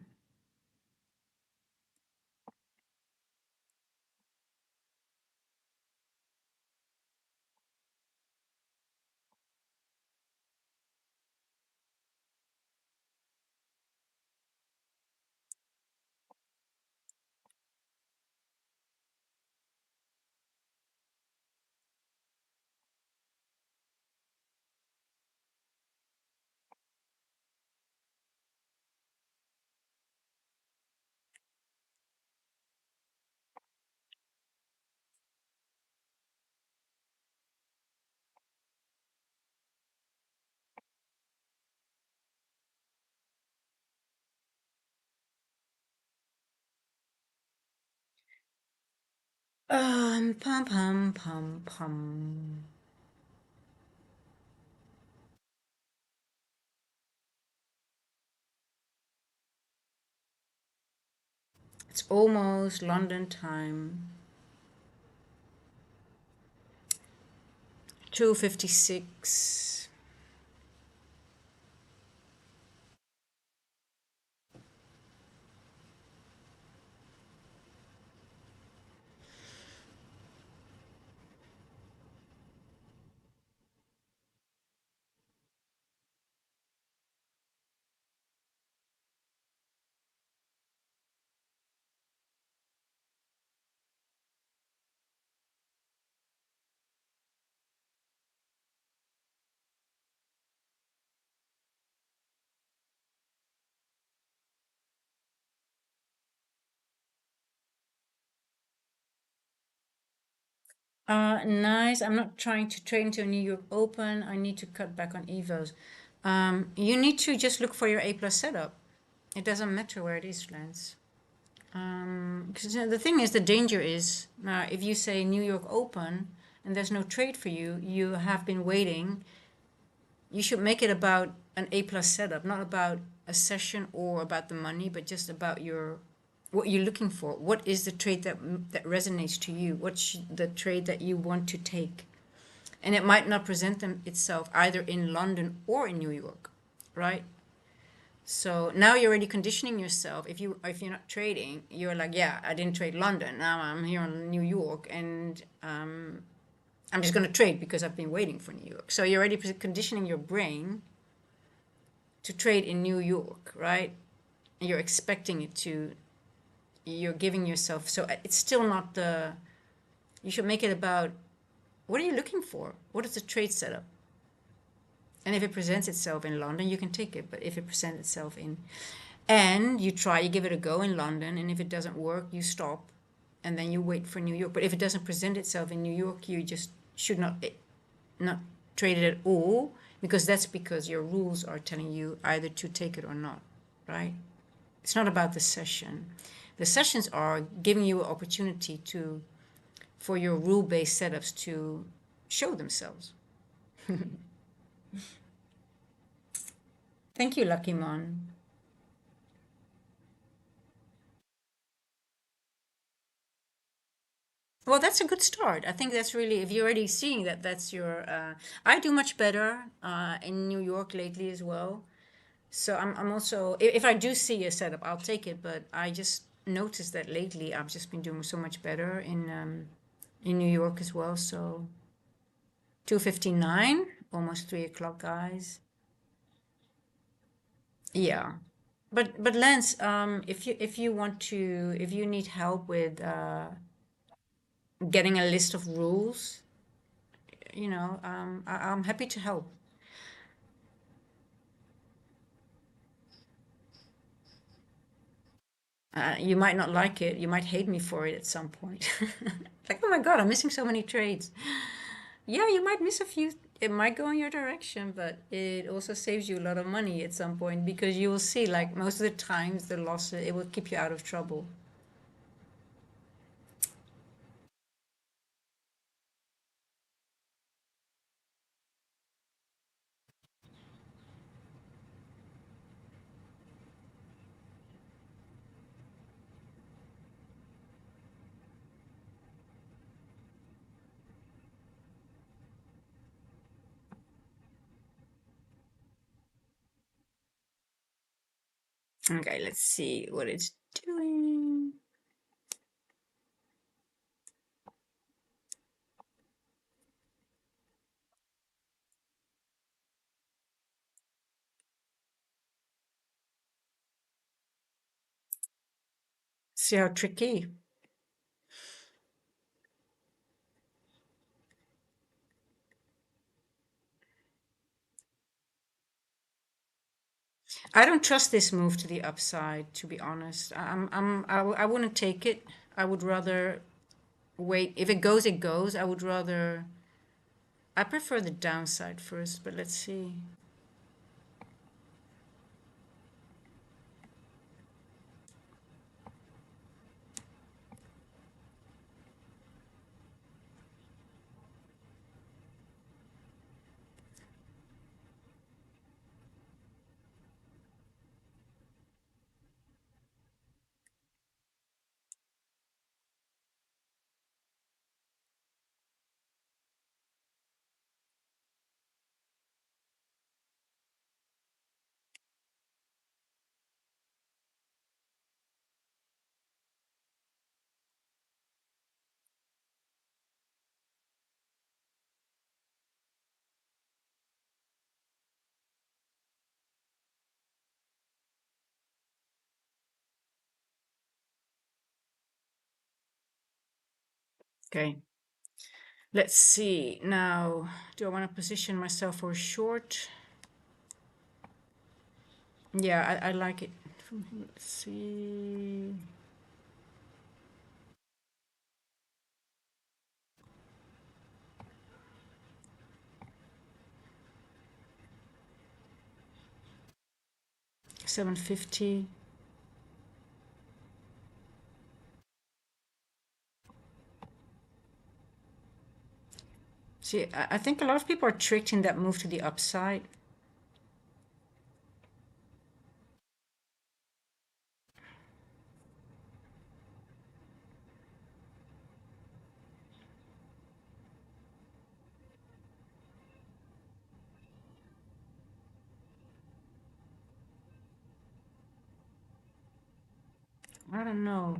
Pum pum pum pum. It's almost London time. 2:56. Nice. I'm not trying to trade into a New York Open. I need to cut back on Evos. You need to just look for your A plus setup. It doesn't matter where it is, Lance. Because the thing is, the danger is if you say New York Open and there's no trade for you, you have been waiting. You should make it about an A plus setup, not about a session or about the money, but just about your what you're looking for. What is the trade that resonates to you? What's the trade that you want to take? And it might not present them itself either in London or in New York, right? So now you're already conditioning yourself. If you're not trading, you're like, yeah, I didn't trade London. Now I'm here in New York, and I'm just going to trade because I've been waiting for New York. So you're already conditioning your brain to trade in New York, right? And you're expecting it to. You're giving yourself. So it's still not the. You should make it about what are you looking for? What is the trade setup? And if it presents itself in London, you can take it. But if it presents itself in, and you try, you give it a go in London, and if it doesn't work, you stop, and then you wait for New York. But if it doesn't present itself in New York, you just should not trade it at all, because your rules are telling you either to take it or not, right? It's not about the session. The sessions are giving you an opportunity for your rule-based setups to show themselves. Thank you, Lucky Mon. Well, that's a good start. I think that's really, if you're already seeing that, that's your. I do much better in New York lately as well. So I'm also, if I do see a setup, I'll take it. But I just noticed that lately I've just been doing so much better in New York as well. So 2:59, almost 3 o'clock, guys. Yeah. But Lance, if you want to, if you need help with getting a list of rules, I'm happy to help. You might not like it. You might hate me for it at some point. Like, oh my God, I'm missing so many trades. Yeah, you might miss a few. It might go in your direction, but it also saves you a lot of money at some point because you will see, like, most of the times, the losses, it will keep you out of trouble. Okay, let's see what it's doing. See how tricky. I don't trust this move to the upside, to be honest. I wouldn't take it. I would rather wait. If it goes, it goes. I would rather. I prefer the downside first, but let's see. Okay. Let's see. Now, do I want to position myself for a short? Yeah, I like it. Let's see. 750. See, I think a lot of people are tricked in that move to the upside. I don't know.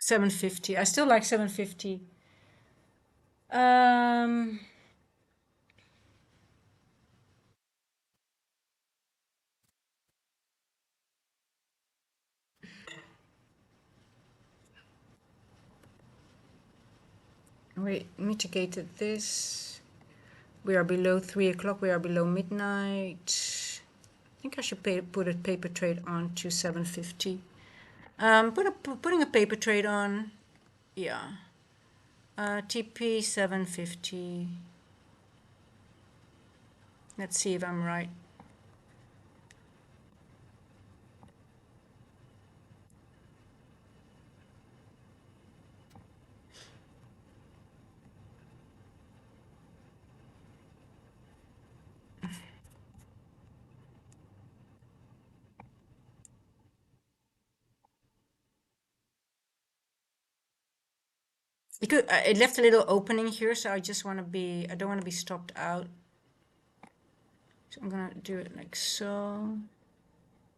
$7.50. I still like $7.50. Um, we mitigated this. We are below 3 o'clock. We are below midnight. I think I should put a paper trade on to 7.50. Putting a paper trade on. Yeah. TP 7.50. Let's see if I'm right. Because it left a little opening here, so I just want to be, I don't want to be stopped out. So I'm gonna do it like so.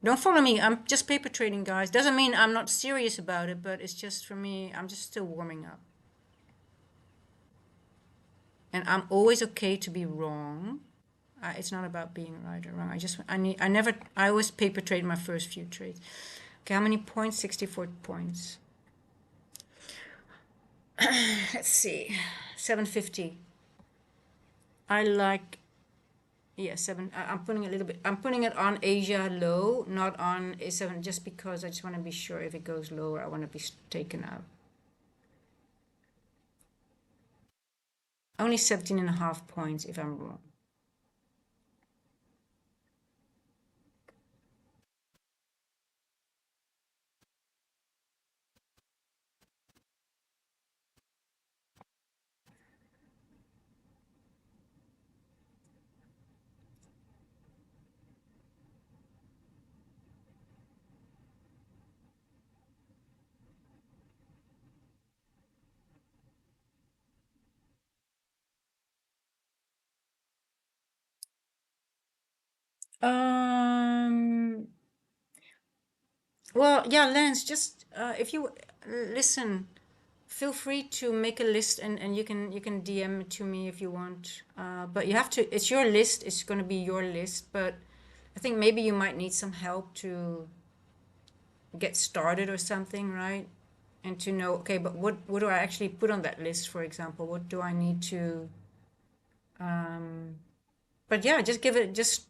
Don't follow me. I'm just paper trading, guys. Doesn't mean I'm not serious about it, but it's just for me, I'm just still warming up. And I'm always okay to be wrong. It's not about being right or wrong. I always paper trade my first few trades. Okay, how many points? 64 points. Let's see. 750. I like, yeah, I'm putting a little bit, I'm putting it on Asia low, not on A7, just because I just want to be sure if it goes lower, I want to be taken out. Only 17 and a half points if I'm wrong. Um, well, yeah, Lance, just if you listen, feel free to make a list and you can DM it to me if you want. But you have to, it's your list, it's going to be your list, but I think maybe you might need some help to get started or something, right? And to know, okay, but what do I actually put on that list, for example? What do I need to but yeah, just give it, just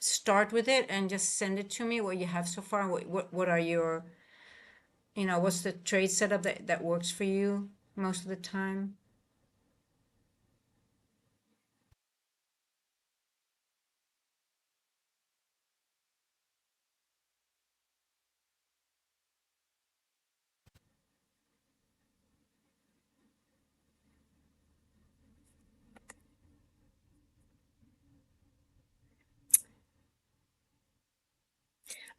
start with it and just send it to me what you have so far. What are your, what's the trade setup that works for you most of the time?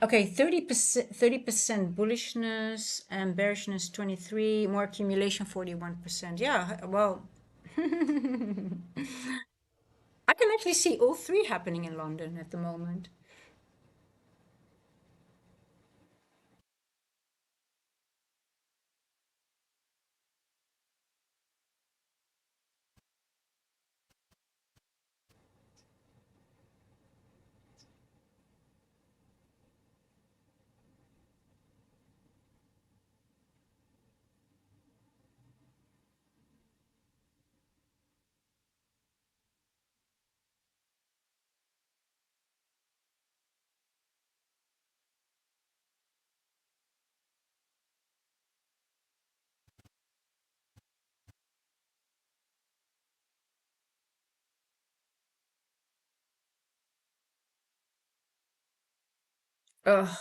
Okay, 30% bullishness and bearishness 23, more accumulation 41%. Yeah, well, I can actually see all three happening in London at the moment. Ugh.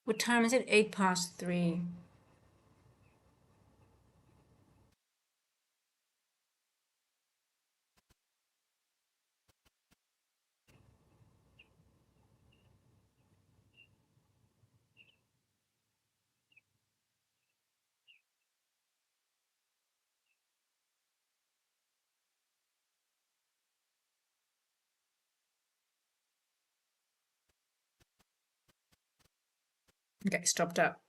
What time is it? 3:08. Okay, stopped up.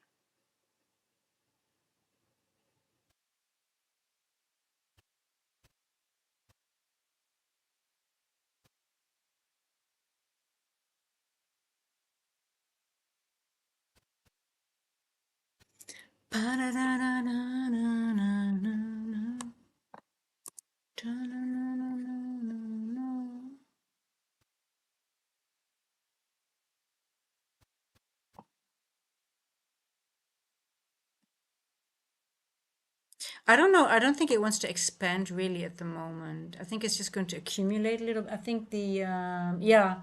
I don't know. I don't think it wants to expand really at the moment. I think it's just going to accumulate a little. I think yeah,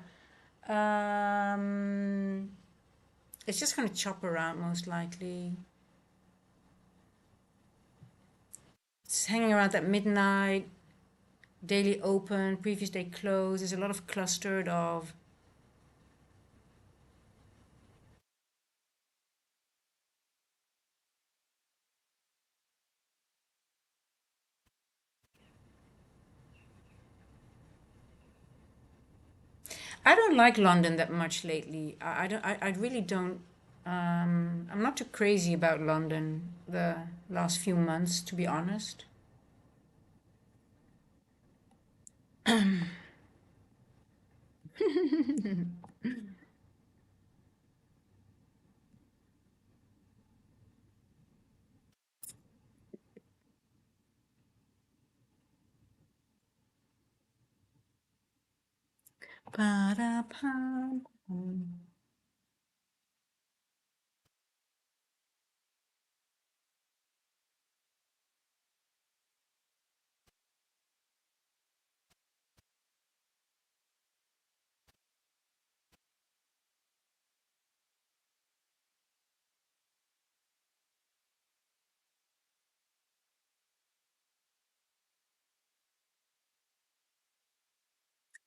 um, it's just going to chop around most likely. It's hanging around that midnight, daily open, previous day close. There's a lot of clustered of. I don't like London that much lately. I don't. I really don't. I'm not too crazy about London the last few months, to be honest. Ba-da-pum.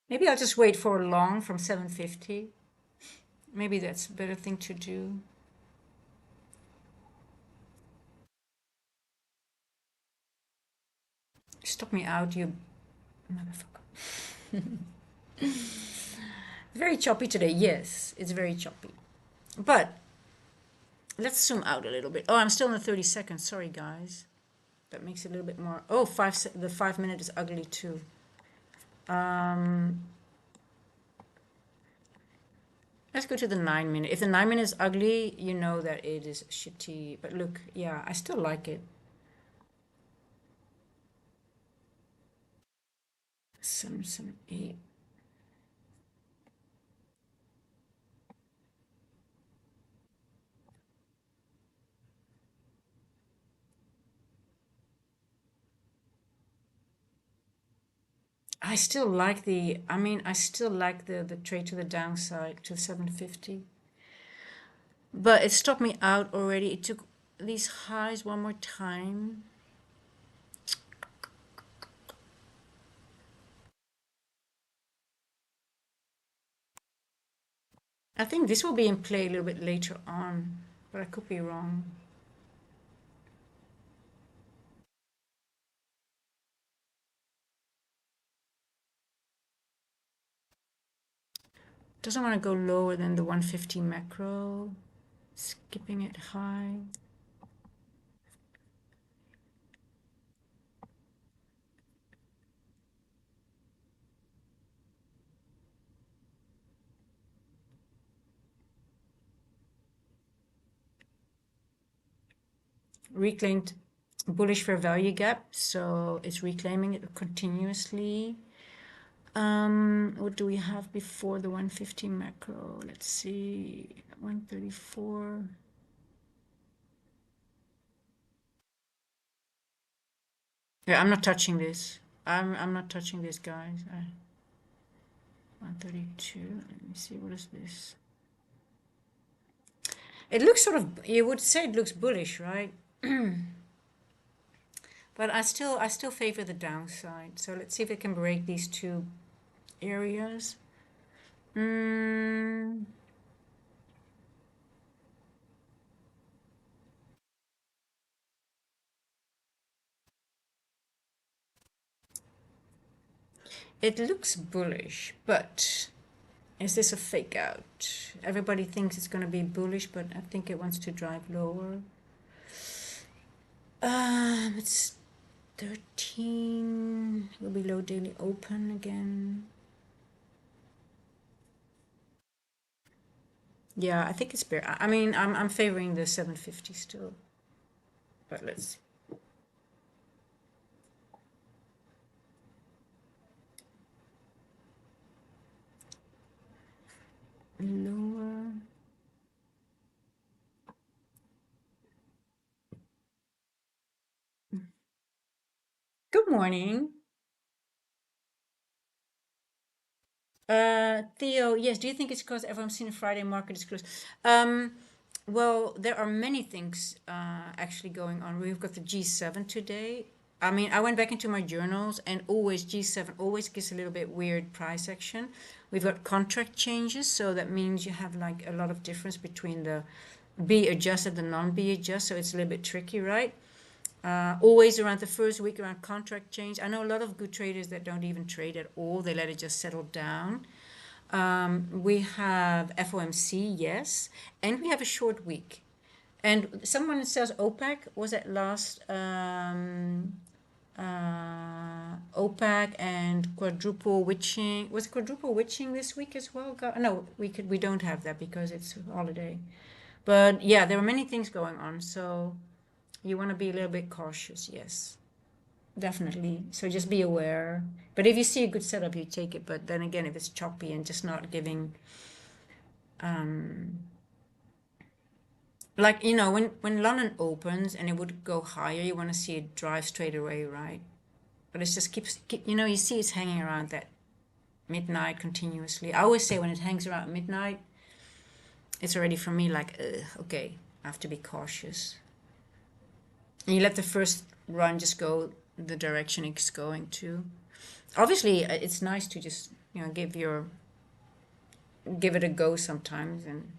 Maybe I'll just wait for long from 7:50. Maybe that's a better thing to do. Stop me out, you motherfucker. Very choppy today. Yes, it's very choppy. But let's zoom out a little bit. Oh, I'm still in the 30 seconds. Sorry, guys. That makes it a little bit more. Oh, the 5 minute is ugly too. Um, let's go to the 9 minute. If the 9 minute is ugly, you know that it is shitty. But look, yeah, I still like it. Some 8. I still like I still like the trade to the downside to 750. But it stopped me out already. It took these highs one more time. I think this will be in play a little bit later on, but I could be wrong. Doesn't want to go lower than the 150 macro. Skipping it high. Reclaimed bullish fair value gap, so it's reclaiming it continuously. What do we have before the 150 macro? Let's see, 134. Yeah, I'm not touching this. I'm not touching this, guys. 132. Let me see. What is this? It looks sort of. You would say it looks bullish, right? But I still favor the downside. So let's see if it can break these two areas. Mm, it looks bullish, but is this a fake out? Everybody thinks it's going to be bullish, but I think it wants to drive lower. It's 13. Will be low daily open again. Yeah, I think it's bear. I mean, I'm favoring the 750 still, but let's see. Lower. Good morning. Theo, yes, do you think it's because everyone's seen the Friday market is closed? Well, there are many things actually going on. We've got the G7 today. I mean, I went back into my journals and always G7 always gives a little bit weird price action. We've got contract changes, so that means you have like a lot of difference between the B adjusted and non-B adjust, so it's a little bit tricky, right? Always around the first week around contract change. I know a lot of good traders that don't even trade at all. They let it just settle down. We have FOMC, yes, and we have a short week. And someone says OPEC was at last OPEC and quadruple witching. Was quadruple witching this week as well? No, we don't have that because it's a holiday. But yeah, there are many things going on, so you want to be a little bit cautious, yes. Definitely. So just be aware. But if you see a good setup, you take it. But then again, if it's choppy and just not giving, um, like when London opens and it would go higher, you want to see it drive straight away, right? But it just you see it's hanging around that midnight continuously. I always say when it hangs around midnight, it's already for me like, okay, I have to be cautious. And you let the first run just go the direction it's going to. Obviously, it's nice to just give it a go sometimes, and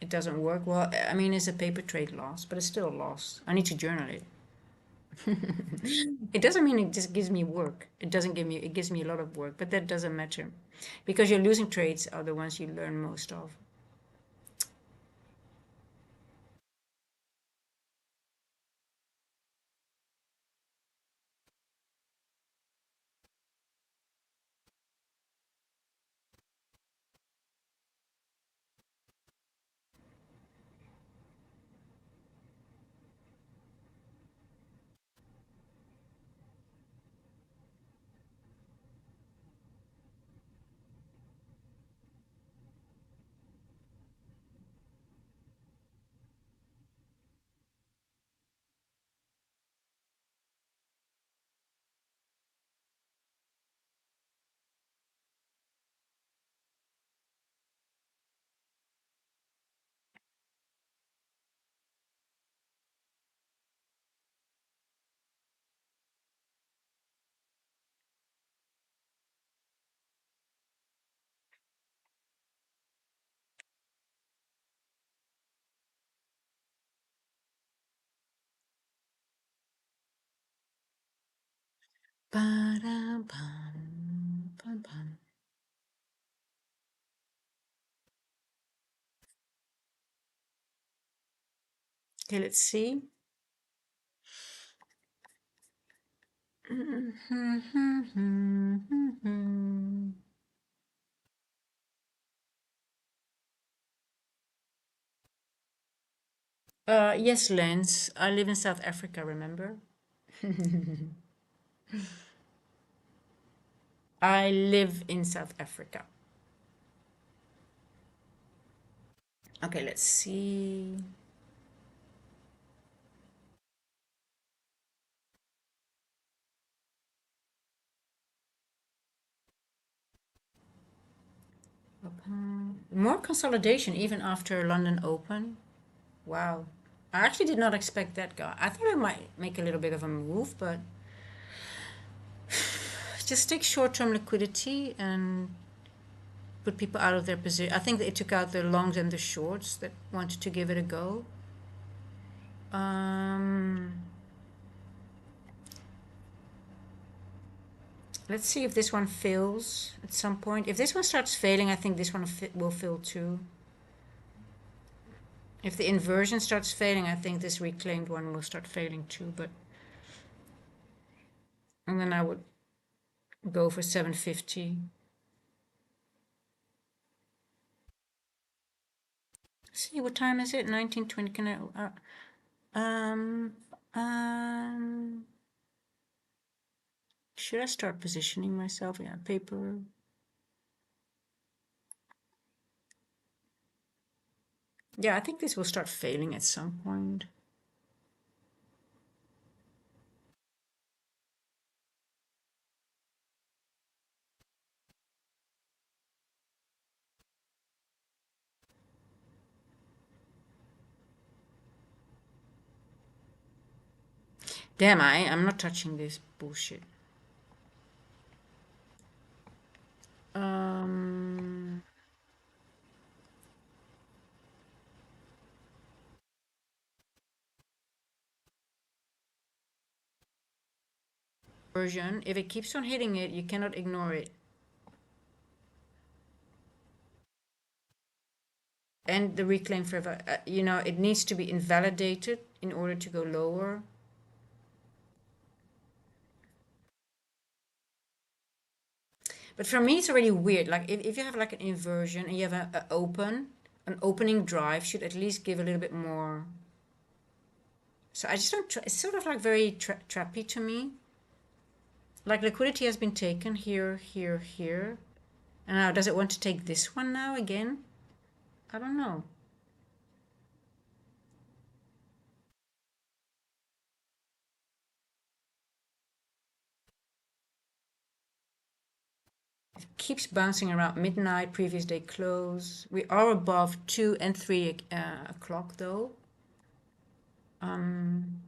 it doesn't work. Well, I mean, it's a paper trade loss, but it's still a loss. I need to journal it. It doesn't mean it just gives me work. It gives me a lot of work, but that doesn't matter because your losing trades are the ones you learn most of. Ba-da-bum, bum-bum. Okay, let's see. Yes, Lens. I live in South Africa, remember? I live in South Africa. Okay, let's see. More consolidation even after London Open. Wow. I actually did not expect that guy. I thought I might make a little bit of a move, but just take short-term liquidity and put people out of their position. I think it took out the longs and the shorts that wanted to give it a go. Um, let's see if this one fails at some point. If this one starts failing, I think this one will fail too. If the inversion starts failing, I think this reclaimed one will start failing too. And then I would go for 750. See, what time is it? 19:20. Can I? Um. Should I start positioning myself? Yeah, paper. Yeah, I think this will start failing at some point. Damn, I'm not touching this bullshit. Um. Version. If it keeps on hitting it, you cannot ignore it. And the reclaim forever. It needs to be invalidated in order to go lower. But for me, it's already weird. Like if you have like an inversion and you have an opening drive should at least give a little bit more. So I just don't. It's sort of like very trappy to me. Like liquidity has been taken here, here, here. And now does it want to take this one now again? I don't know. It keeps bouncing around midnight, previous day close. We are above 2 and 3 o'clock though. Um,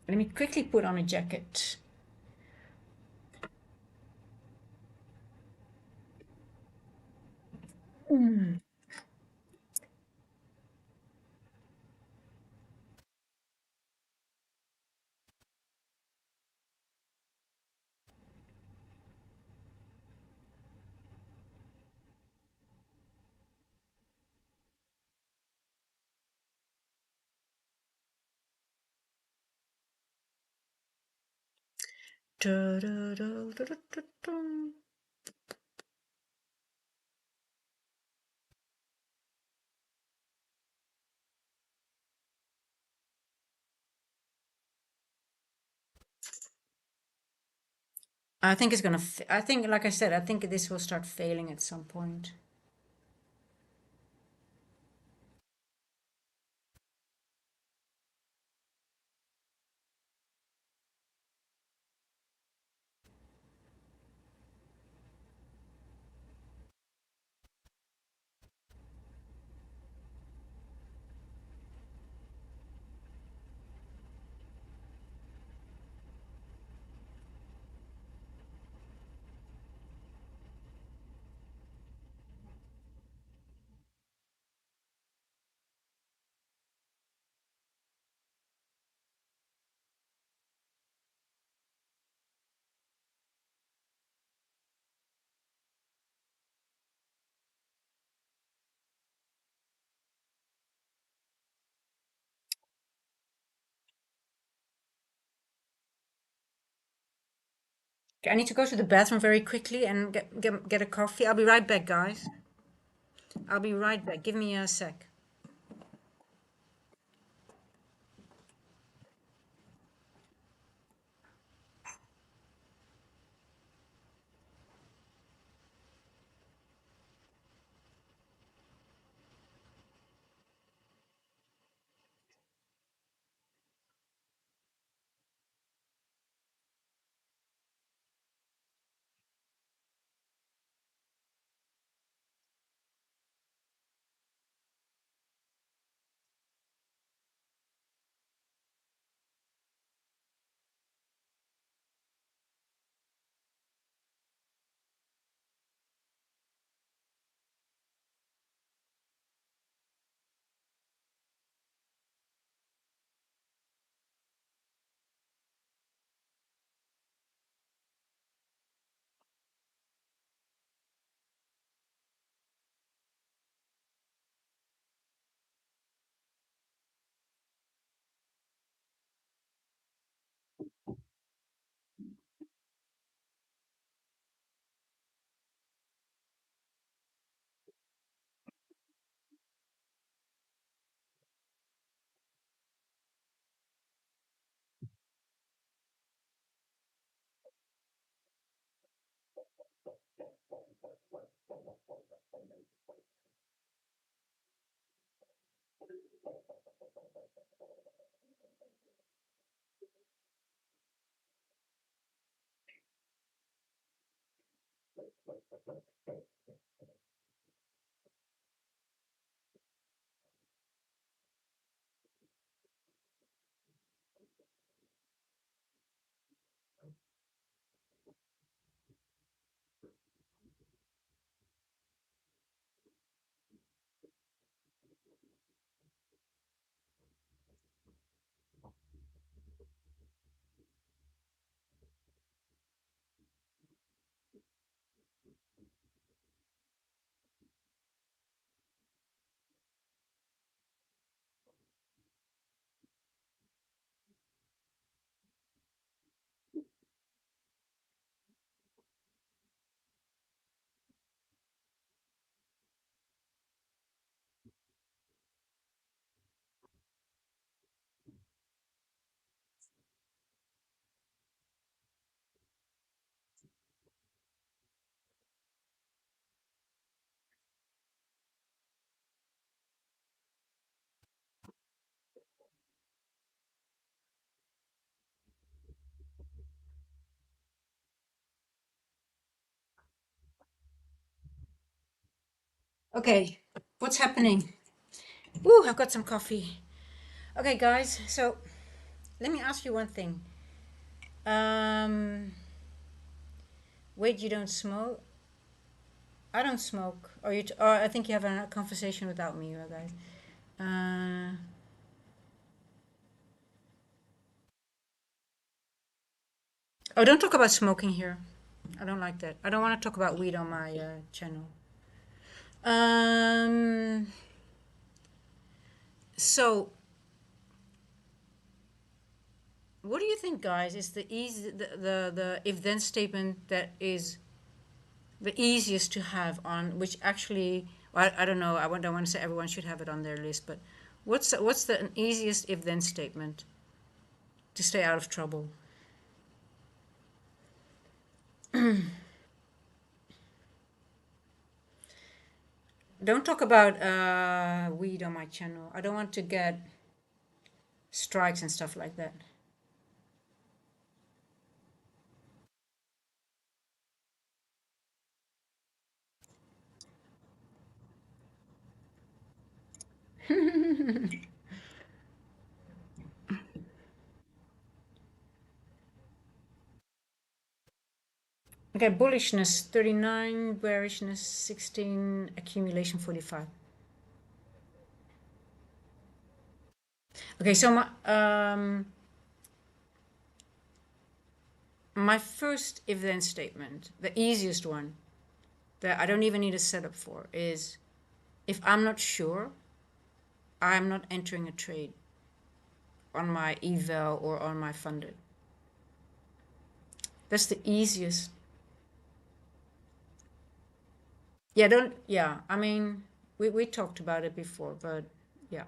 Let me quickly put on a jacket. I think it's gonna. I think, like I said, I think this will start failing at some point. Okay, I need to go to the bathroom very quickly and get a coffee. I'll be right back, guys. I'll be right back. Give me a sec. Okay, what's happening? Ooh, I've got some coffee. Okay, guys, so let me ask you one thing. Um, wait, you don't smoke? I don't smoke. Or I think you have a conversation without me, you guys. Uh, oh, don't talk about smoking here. I don't like that. I don't want to talk about weed on my channel. Um, so what do you think, guys? Is the if then statement that is the easiest to have on which actually I don't know. Don't want to say everyone should have it on their list, but what's the easiest if then statement to stay out of trouble? Don't talk about weed on my channel. I don't want to get strikes and stuff like that. Okay, bullishness 39, bearishness 16, accumulation 45. Okay, so my first if then statement, the easiest one that I don't even need a setup for, is if I'm not sure, I'm not entering a trade on my eval or on my funded. That's the easiest. Yeah, don't, yeah, I mean, we talked about it before, but yeah.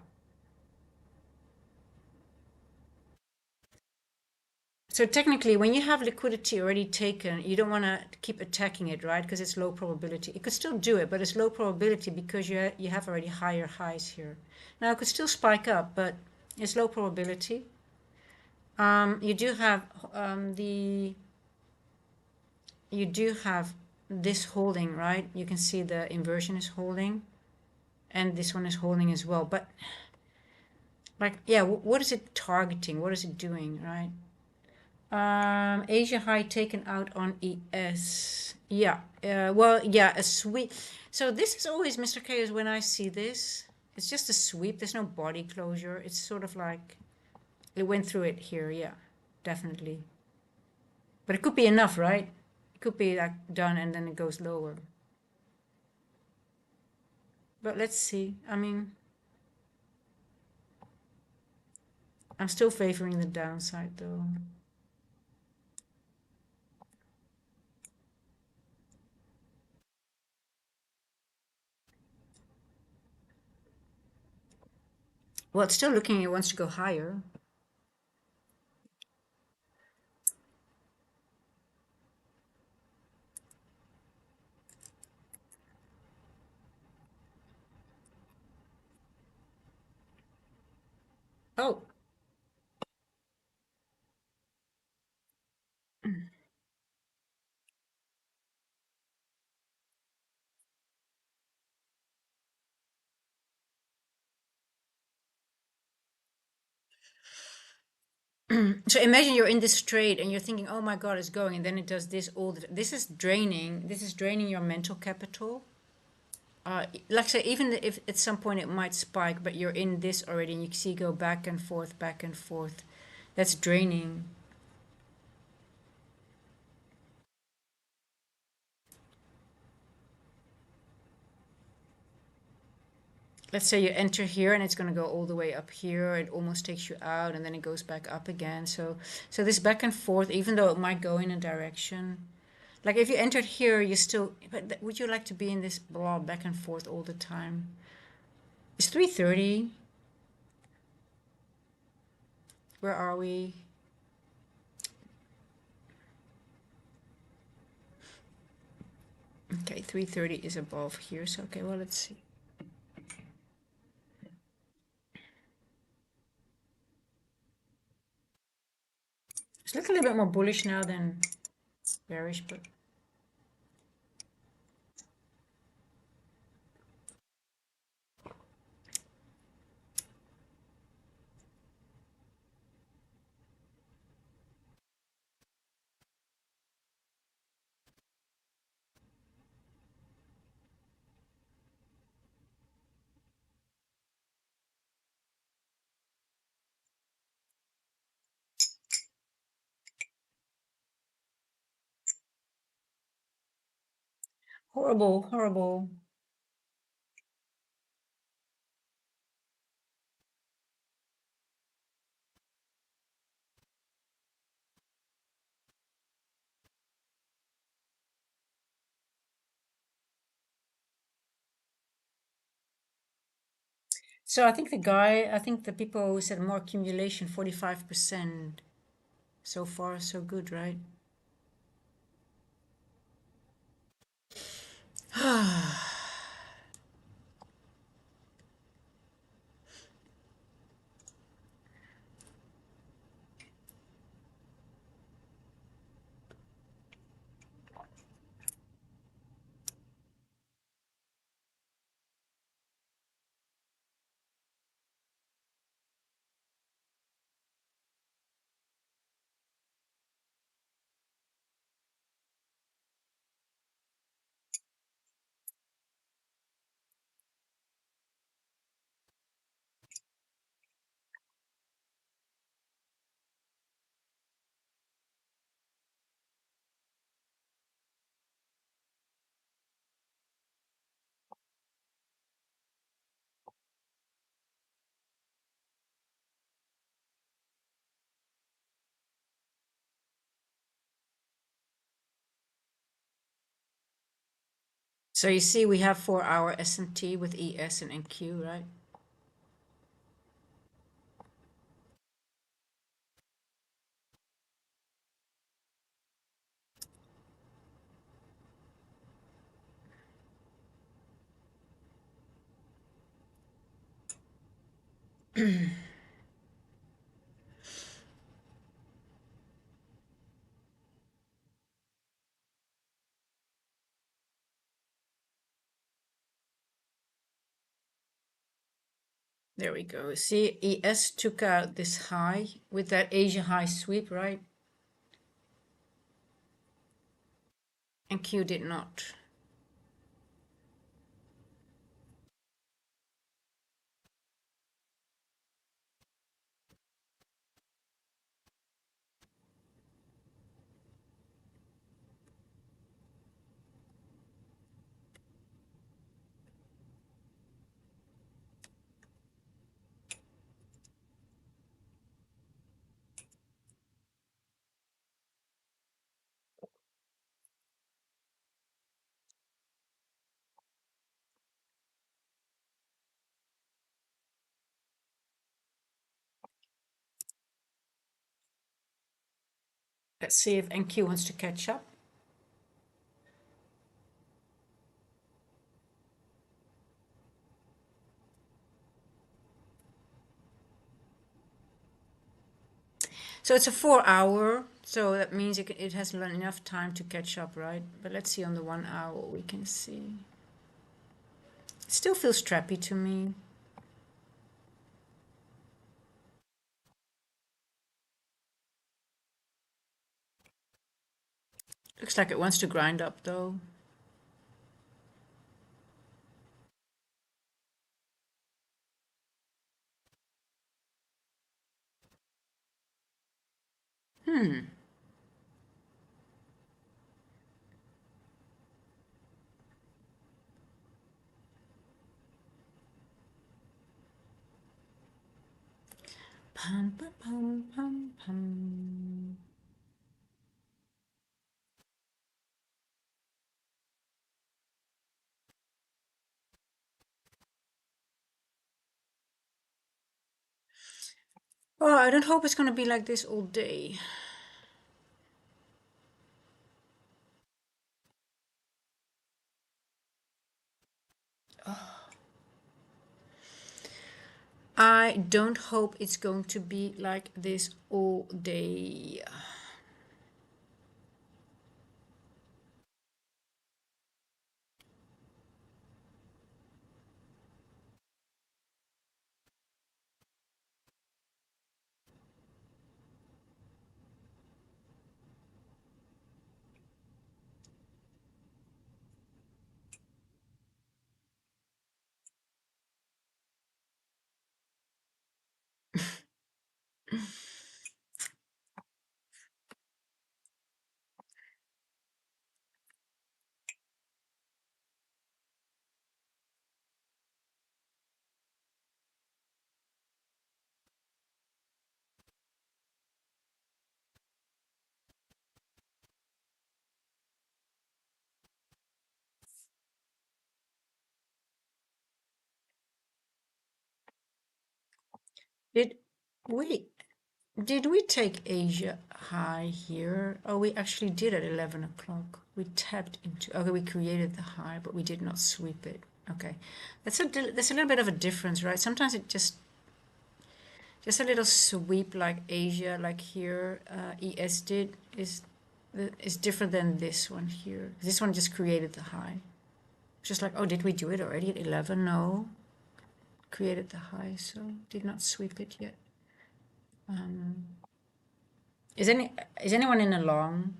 So technically, when you have liquidity already taken, you don't want to keep attacking it, right? Because it's low probability. You could still do it, but it's low probability because you have already higher highs here. Now, it could still spike up, but it's low probability. You do have the you do have this holding, right? You can see the inversion is holding, and this one is holding as well. But like, yeah, what is it targeting? What is it doing, right? Asia high taken out on ES. Yeah. Well, yeah, a sweep. So this is always Mr. Chaos when I see this. It's just a sweep. There's no body closure. It's sort of like it went through it here. Yeah, definitely. But it could be enough, right? It could be like done and then it goes lower. But let's see. I mean, I'm still favoring the downside though. Well, it's still looking, it wants to go higher. Oh, so imagine you're in this trade and you're thinking, "Oh my God, it's going," and then it does this all the. This is draining. This is draining your mental capital. Like I say, even if at some point it might spike, but you're in this already, and you see go back and forth, back and forth. That's draining. Let's say you enter here and it's going to go all the way up here. It almost takes you out, and then it goes back up again. So this back and forth, even though it might go in a direction. Like if you entered here, you still. But would you like to be in this blah back and forth all the time? It's 3:30. Where are we? Okay, 3:30 is above here. So okay, well let's see. It's looking a little bit more bullish now than bearish, but horrible, horrible. So I think the people who said more accumulation, 45%. So far, so good, right? So you see we have 4-hour SMT with ES and NQ, right? There we go. See, ES took out this high with that Asia high sweep, right? And Q did not. Let's see if NQ wants to catch up. So it's a 4-hour, so that means it has enough time to catch up, right? But let's see on the 1 hour what we can see. It still feels trappy to me. Looks like it wants to grind up though. Pum, pum, pum, pum, pum. Oh, I don't hope it's going to be like this all day. I don't hope it's going to be like this all day. Did we did we take Asia high here? Oh, we actually did at 11 o'clock. We tapped into, okay, we created the high, but we did not sweep it. Okay, that's a little bit of a difference, right? Sometimes it just a little sweep like Asia, like here, ES did is different than this one here. This one just created the high. Just like, oh, did we do it already at 11? No, created the high, so did not sweep it yet. Um, is anyone in a long?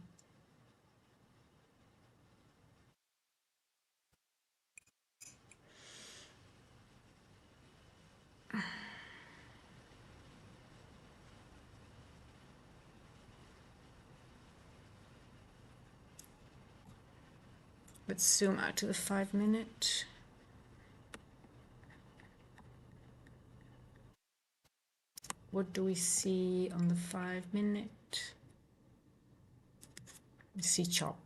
Let's zoom out to the 5 minute. What do we see on the 5 minute? We see chop.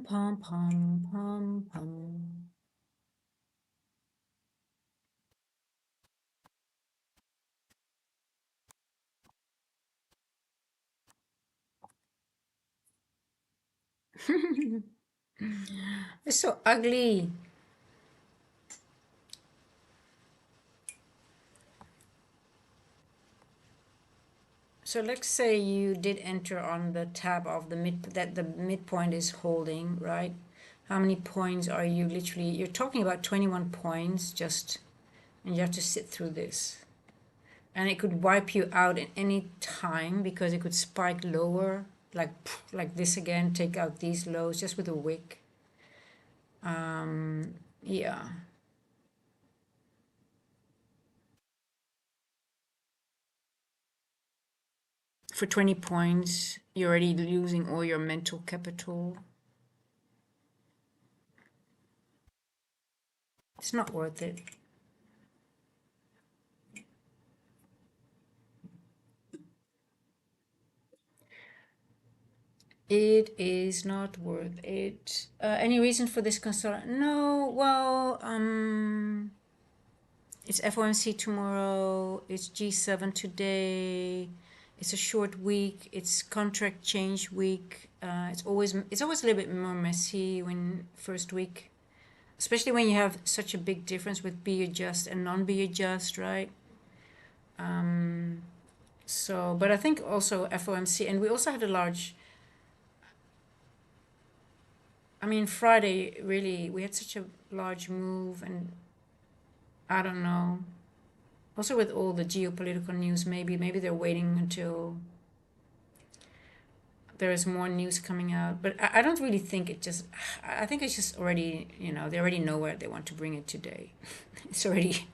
pom, pom, pom, pom. It's so ugly. So let's say you did enter on the tab of the mid that the midpoint is holding, right? How many points are you literally? You're talking about 21 points just, and you have to sit through this. And it could wipe you out at any time because it could spike lower, like this again, take out these lows just with a wick. Yeah. For 20 points, you're already losing all your mental capital. It's not worth it. It is not worth it. Any reason for this consult? No, well, it's FOMC tomorrow, it's G7 today, it's a short week, it's contract change week. It's always a little bit more messy when first week, especially when you have such a big difference with B adjust and non-B adjust, right? So, but I think also FOMC, and we also had a large, I mean, Friday, really, we had such a large move, and I don't know. Also, with all the geopolitical news, maybe they're waiting until there is more news coming out. But I don't really think it just. I think it's just already, they already know where they want to bring it today. It's already,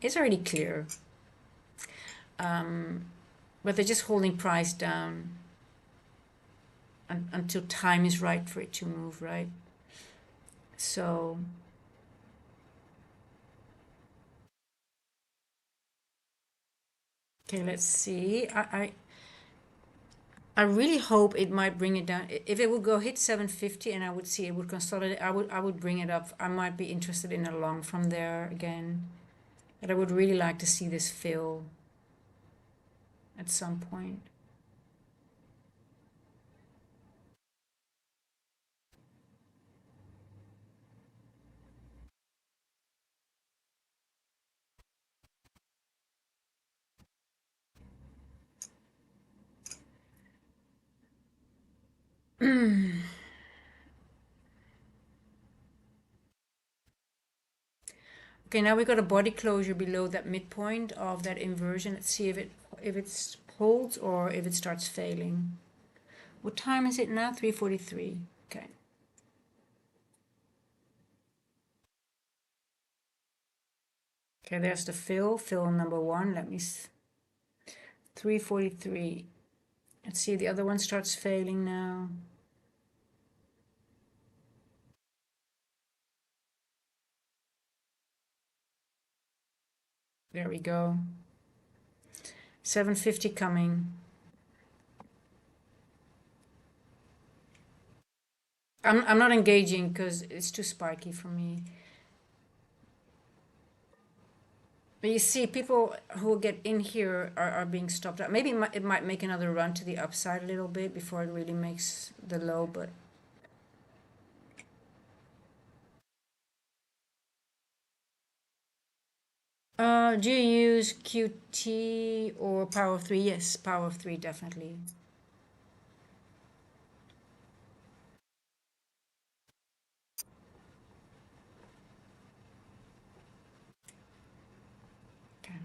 it's already clear. But they're just holding price down until time is right for it to move, right? So, okay, let's see. I really hope it might bring it down. If it would go hit 750 and I would see it would consolidate, I would bring it up. I might be interested in a long from there again. But I would really like to see this fill at some point. Okay, now we got a body closure below that midpoint of that inversion. Let's see if it holds or if it starts failing. What time is it now? 3:43. Okay. Okay, there's the fill number one. 3:43. Let's see, the other one starts failing now. There we go. 750 coming. I'm not engaging because it's too spiky for me. But you see, people who get in here are being stopped out. Maybe it might make another run to the upside a little bit before it really makes the low, but do you use QT or Power of 3? Yes, Power of 3 definitely. Okay.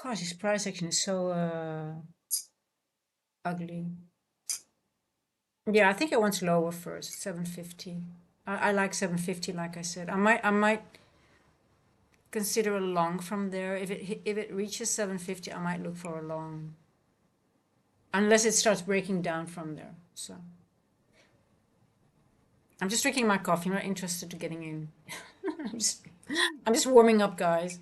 Gosh, this price action is so ugly. Yeah, I think I want lower first, 750. I like 750, like I said. I might consider a long from there. If it reaches 750, I might look for a long, unless it starts breaking down from there. So I'm just drinking my coffee. I'm not interested to getting in. I'm just, I'm just warming up, guys.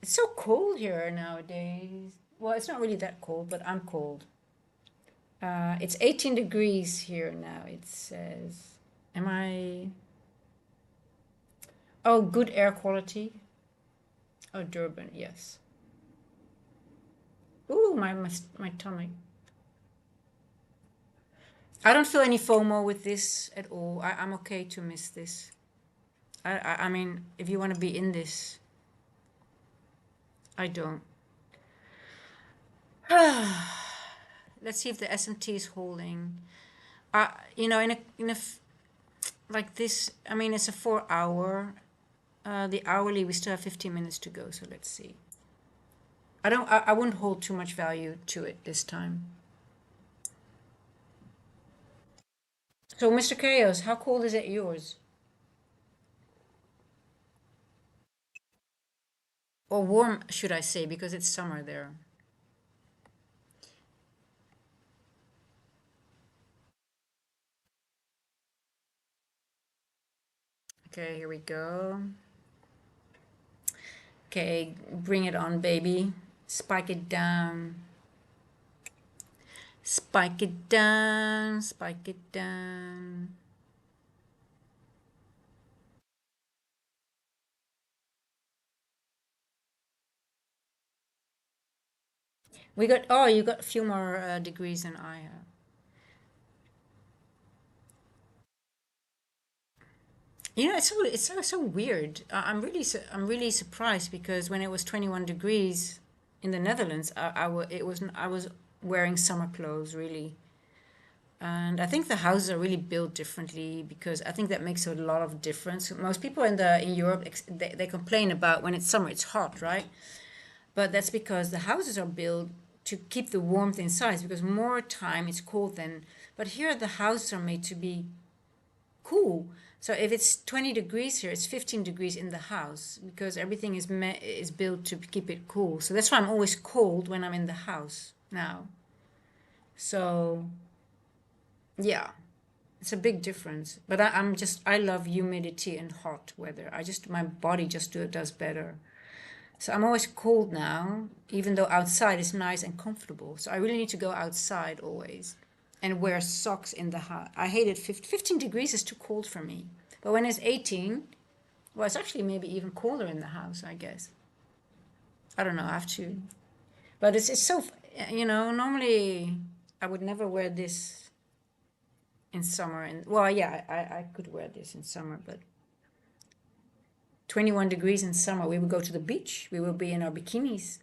It's so cold here nowadays. Well, it's not really that cold, but I'm cold. It's 18 degrees here now. It says, am I? Oh, good air quality. Oh, Durban, yes. Ooh, my tummy. I don't feel any FOMO with this at all. I'm okay to miss this. I mean, if you want to be in this, I don't. Let's see if the SMT is holding. You know, like this, I mean, it's a 4 hour. The hourly, we still have 15 minutes to go, so let's see. I wouldn't hold too much value to it this time. So, Mr. Chaos, how cold is it yours? Or warm, should I say, because it's summer there. Okay, here we go. Okay, bring it on, baby. Spike it down. Spike it down, spike it down. We got, oh, you got a few more degrees than I have. You know, it's so weird. I'm really surprised because when it was 21 degrees in the Netherlands, I was wearing summer clothes really. And I think the houses are really built differently because I think that makes a lot of difference. Most people in Europe they complain about when it's summer it's hot, right? But that's because the houses are built to keep the warmth inside because more time it's cold than. But here the houses are made to be cool. So if it's 20 degrees here, it's 15 degrees in the house because everything is built to keep it cool. So that's why I'm always cold when I'm in the house now. So yeah, it's a big difference. But I love humidity and hot weather. My body just does better. So I'm always cold now, even though outside is nice and comfortable. So I really need to go outside always and wear socks in the house. I hate it. 15 degrees is too cold for me. But when it's 18, well, it's actually maybe even colder in the house, I guess. I don't know. I have to. But it's so, normally I would never wear this in summer. And well, yeah, I could wear this in summer, but 21 degrees in summer, we would go to the beach. We will be in our bikinis.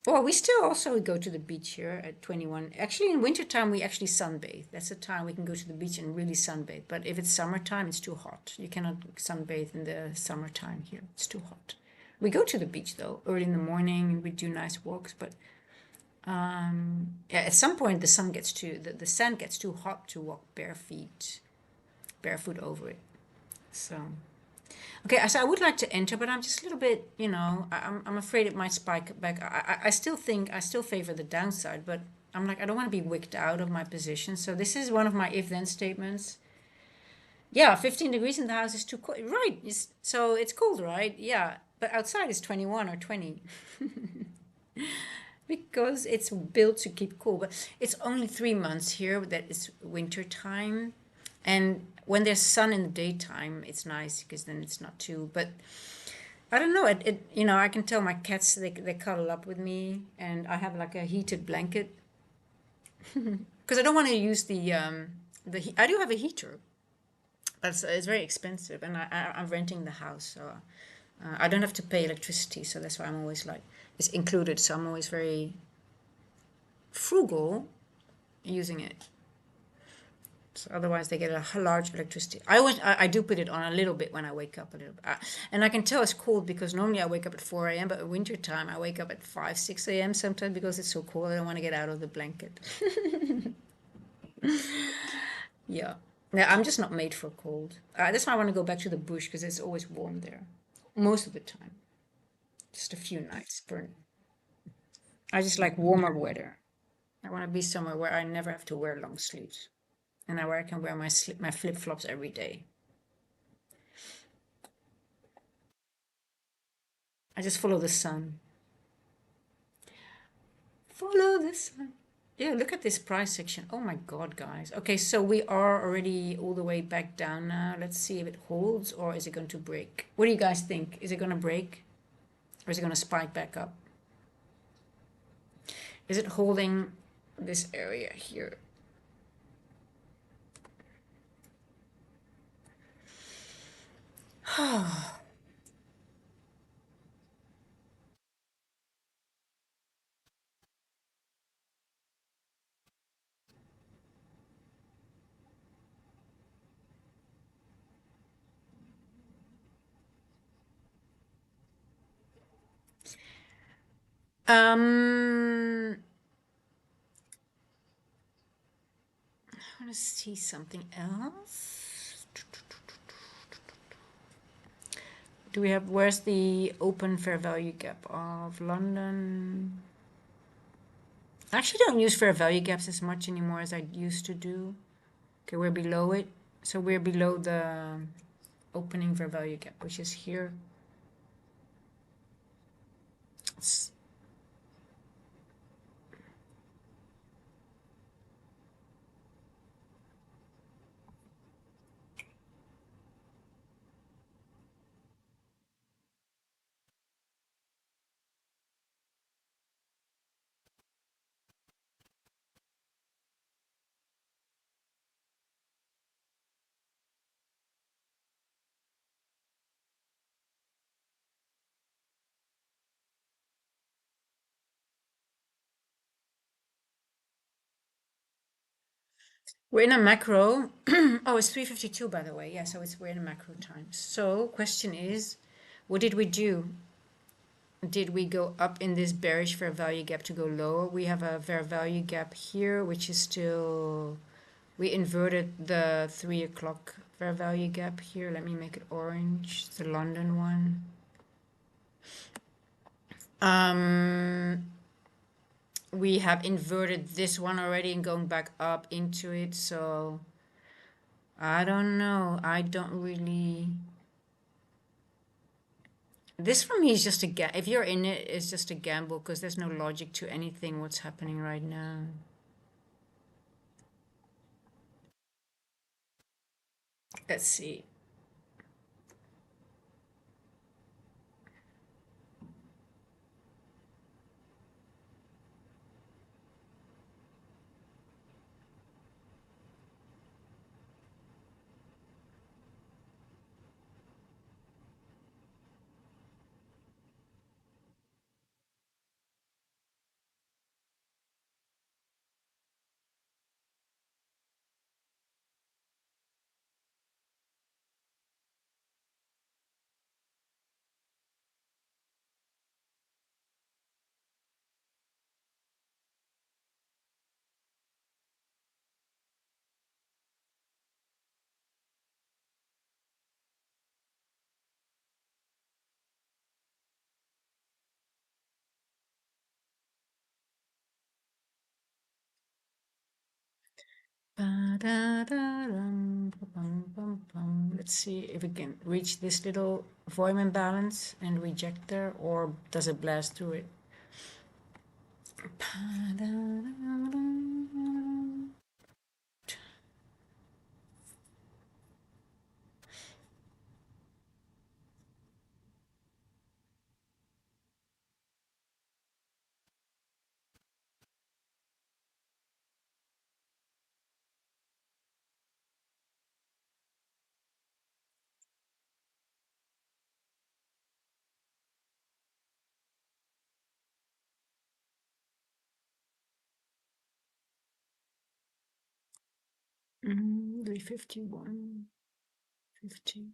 Well, we still also go to the beach here at 21. Actually, in wintertime, we actually sunbathe. That's the time we can go to the beach and really sunbathe. But if it's summertime, it's too hot. You cannot sunbathe in the summertime here. It's too hot. We go to the beach, though, early in the morning, and we do nice walks. But yeah, at some point, the sand gets too hot to walk barefoot over it. So. Okay, so I would like to enter, but I'm just a little bit, I'm afraid it might spike back. I still favor the downside, but I'm like, I don't want to be wicked out of my position. So this is one of my if-then statements. Yeah, 15 degrees in the house is too cold. Right, so it's cold, right? Yeah, but outside is 21 or 20. Because it's built to keep cool. But it's only 3 months here that it's winter time. And when there's sun in the daytime, it's nice because then it's not too. But I don't know. I can tell my cats they cuddle up with me, and I have like a heated blanket because I don't want to use I do have a heater, but it's very expensive, and I'm renting the house, so I don't have to pay electricity, so that's why I'm always like it's included. So I'm always very frugal using it. So otherwise, they get a large electricity. I do put it on a little bit when I wake up a little bit, and I can tell it's cold because normally I wake up at 4 a.m. But in winter time, I wake up at 5, 6 a.m. sometimes because it's so cold. I don't want to get out of the blanket. Yeah. Yeah, I'm just not made for cold. That's why I want to go back to the bush because it's always warm there, most of the time. Just a few nights. I just like warmer weather. I want to be somewhere where I never have to wear long sleeves, and where I can wear my flip flops every day. I just follow the sun. Follow the sun. Yeah, look at this price section. Oh my God, guys. Okay, so we are already all the way back down now. Let's see if it holds or is it going to break? What do you guys think? Is it going to break or is it going to spike back up? Is it holding this area here? I want to see something else. Do we have, where's the open fair value gap of London? I actually don't use fair value gaps as much anymore as I used to do. Okay, we're below it. So we're below the opening fair value gap, which is here. It's, we're in a macro. Oh, it's 3:52 by the way. Yeah, so we're in a macro time. So question is, what did we do? Did we go up in this bearish fair value gap to go lower? We have a fair value gap here, which is still, we inverted the 3 o'clock fair value gap here. Let me make it orange. It's the London one. We have inverted this one already and going back up into it. So I don't know. I don't really. This for me is just a if you're in it, it's just a gamble because there's no logic to anything what's happening right now. Let's see. Let's see if we can reach this little volume imbalance and reject there, or does it blast through it? 351, 50.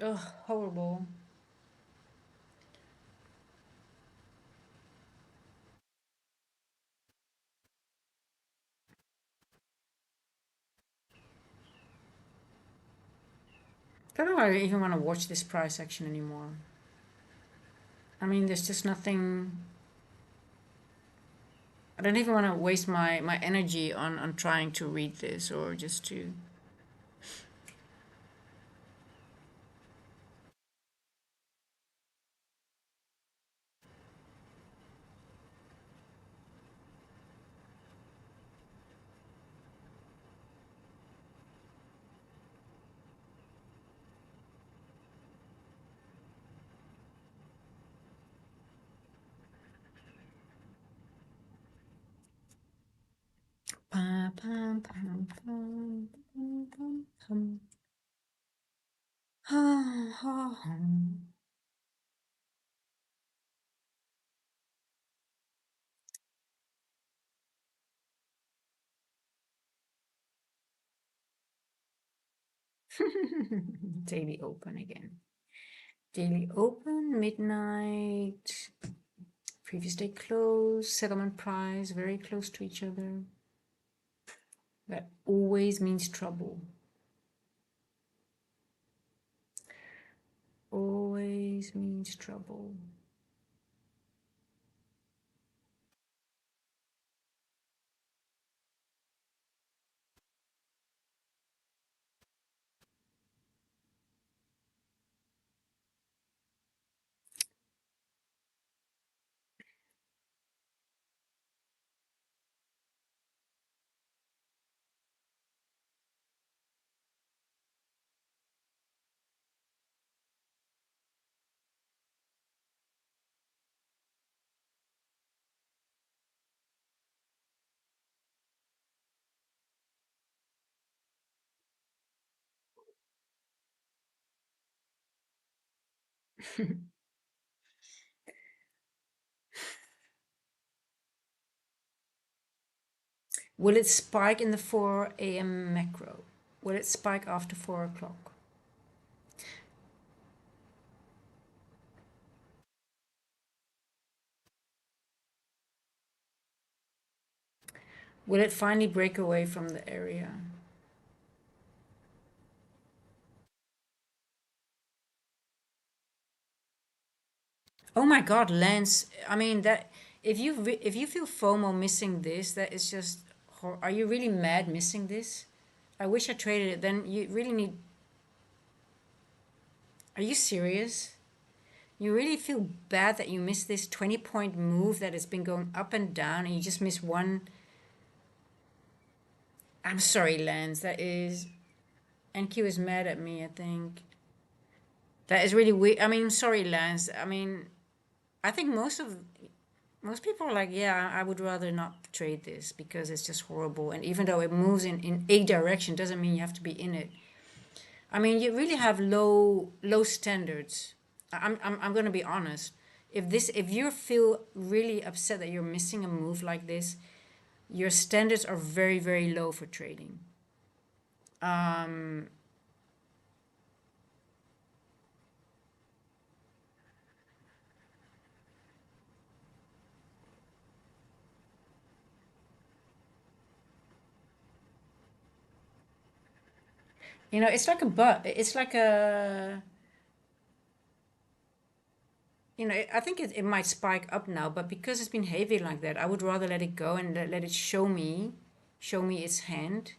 Oh, horrible. I don't know if I even want to watch this price action anymore. I mean, there's just nothing. I don't even want to waste my energy on trying to read this or just to. Pam, pam, pam, pam, pam, pam, pam. Ha, ha, ha. Daily open again. Daily open, midnight, previous day close, settlement price, very close to each other. That always means trouble. Always means trouble. Will it spike in the 4 a.m. macro? Will it spike after 4 o'clock? Will it finally break away from the area? Oh my God, Lance! I mean that if you feel FOMO missing this, that is just. Are you really mad missing this? I wish I traded it. Then you really need. Are you serious? You really feel bad that you missed this 20-point move that has been going up and down, and you just miss one. I'm sorry, Lance. That is. NQ is mad at me, I think. That is really weird. I mean, sorry, Lance. I mean, I think most people are like, yeah, I would rather not trade this because it's just horrible. And even though it moves in a direction, doesn't mean you have to be in it. I mean, you really have low standards. I'm going to be honest. If you feel really upset that you're missing a move like this, your standards are very low for trading. You know, it's like a but. It's like a. You know, I think it might spike up now, but because it's been heavy like that, I would rather let it go and let it show me its hand,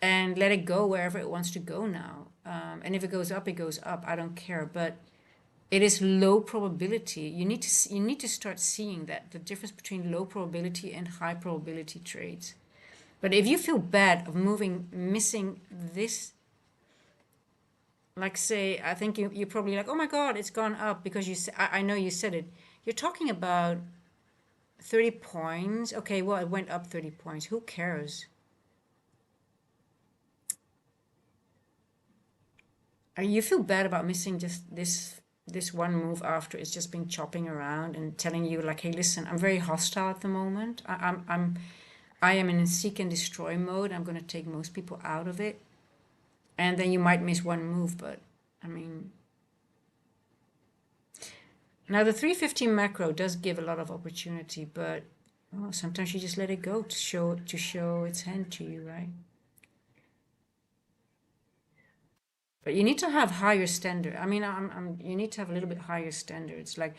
and let it go wherever it wants to go now. And if it goes up, it goes up. I don't care, but it is low probability. You need to start seeing that the difference between low probability and high probability trades. But if you feel bad of missing this, like say, I think you're probably like, oh my God, it's gone up because I know you said it. You're talking about 30 points. Okay, well, it went up 30 points. Who cares? You feel bad about missing just this one move after it's just been chopping around and telling you like, hey, listen, I'm very hostile at the moment. I am in seek and destroy mode. I'm going to take most people out of it. And then you might miss one move, but I mean, now the 315 macro does give a lot of opportunity, but sometimes you just let it go to show its hand to you, right? But you need to have higher standard. I mean, you need to have a little bit higher standards. Like,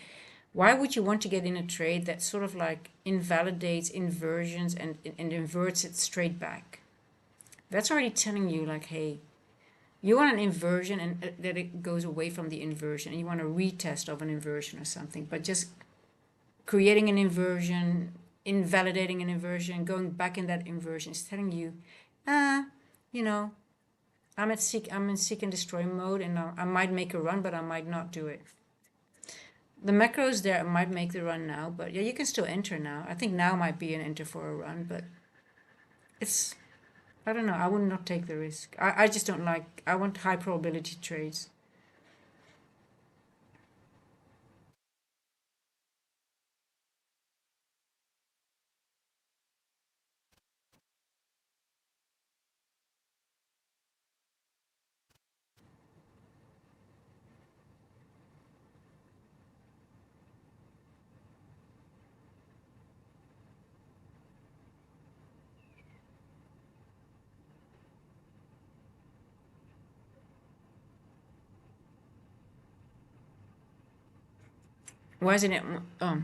why would you want to get in a trade that sort of like invalidates inversions and inverts it straight back? That's already telling you like, hey, you want an inversion and that it goes away from the inversion, and you want a retest of an inversion or something. But just creating an inversion, invalidating an inversion, going back in that inversion is telling you, you know, I'm in seek and destroy mode, and I might make a run, but I might not do it. The macros there might make the run now, but yeah, you can still enter now. I think now might be an enter for a run, but it's, I don't know. I would not take the risk. I just don't like, I want high probability trades. Why isn't it? Okay.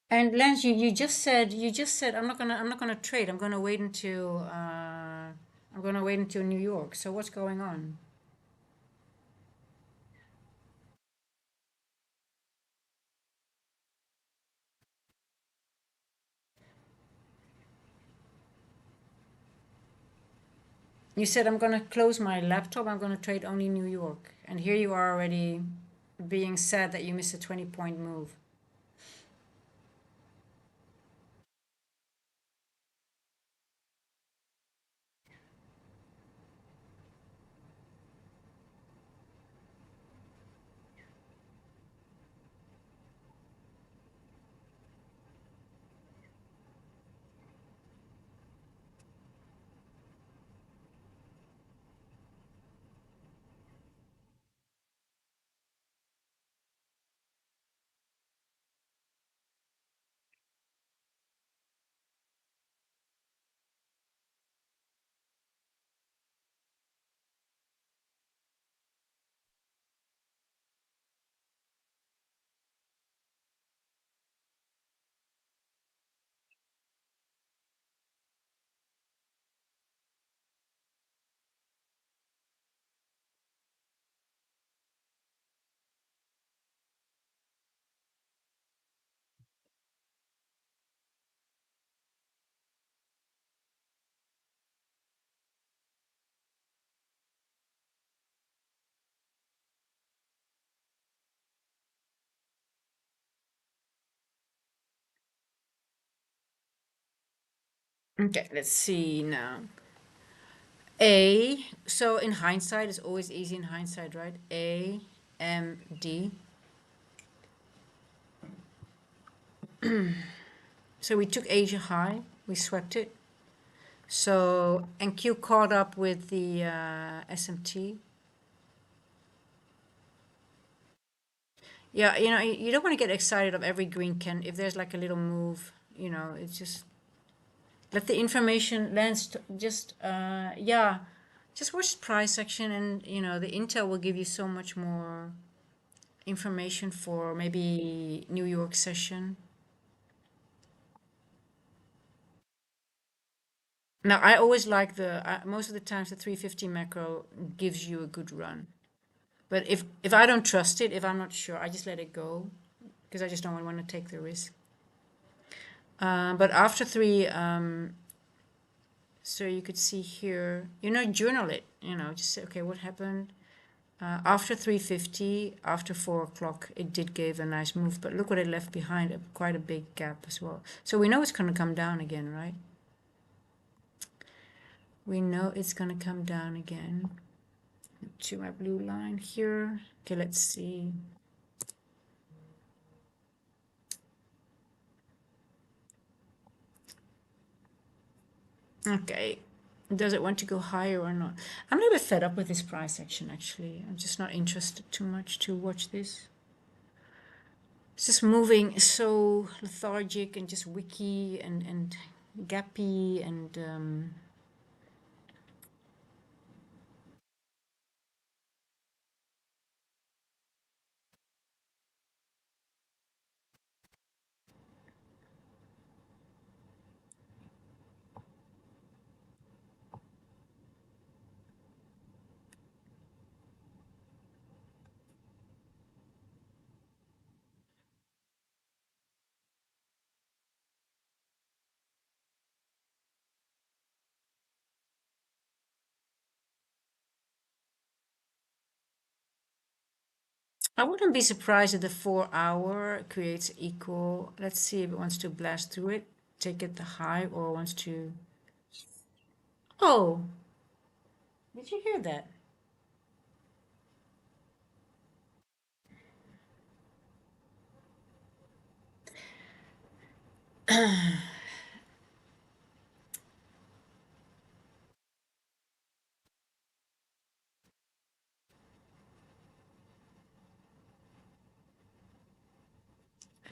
And Lance, you just said I'm not gonna trade. I'm gonna wait until New York. So what's going on? You said I'm gonna close my laptop. I'm gonna trade only New York, and here you are already being sad that you missed a 20-point move. Okay, let's see now. So in hindsight, it's always easy in hindsight, right? AMD. So we took Asia high, we swept it. So NQ caught up with the SMT. Yeah, you don't want to get excited of every green can. If there's like a little move, it's just let the information lands. Yeah, just watch price action, and the intel will give you so much more information for maybe New York session. Now, I always like most of the times the 350 macro gives you a good run. But if I don't trust it, if I'm not sure, I just let it go because I just don't want to take the risk. But after three, so you could see here, journal it, just say, okay, what happened? After 350, after 4 o'clock, it did give a nice move, but look what it left behind, quite a big gap as well. So we know it's going to come down again, right? We know it's going to come down again. To my blue line here. Okay, let's see. Okay, does it want to go higher or not? I'm a little bit fed up with this price action, actually. I'm just not interested too much to watch this. It's just moving so lethargic and just wicky and gappy and I wouldn't be surprised if the 4 hour creates equal. Let's see if it wants to blast through it, take it the high, or wants to. Oh, did you hear that?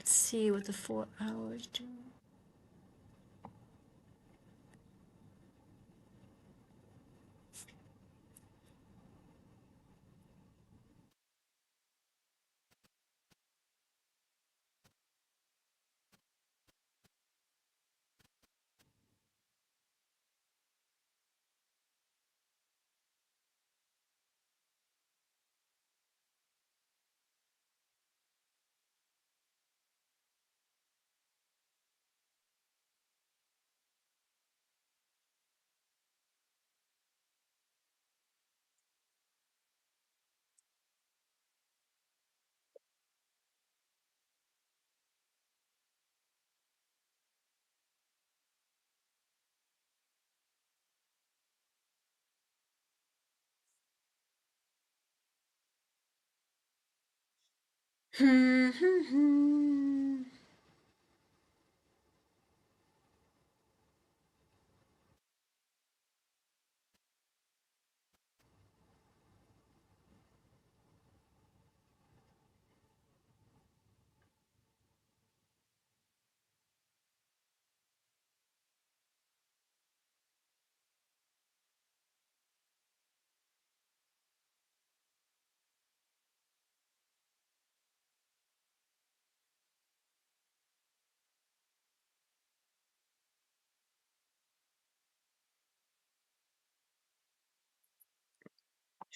Let's see what the 4 hours do.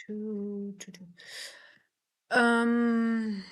Two. Um,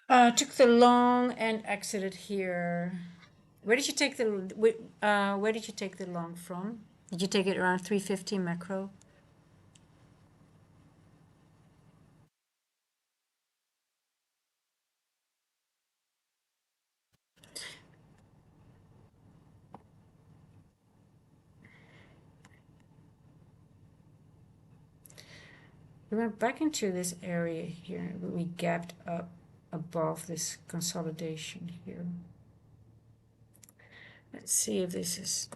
took the long and exited here. Where did you take the where did you take the long from? Did you take it around 350 macro? We went back into this area here, but we gapped up above this consolidation here. Let's see if this is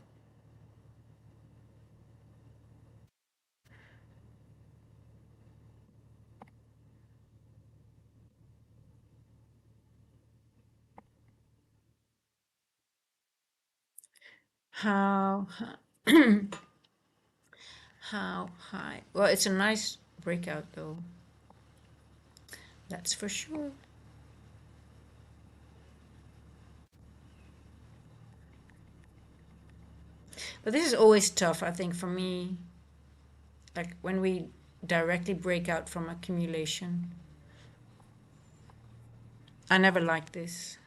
How how high? Well, it's a nice breakout though. That's for sure. But this is always tough, I think, for me. Like when we directly break out from accumulation. I never liked this.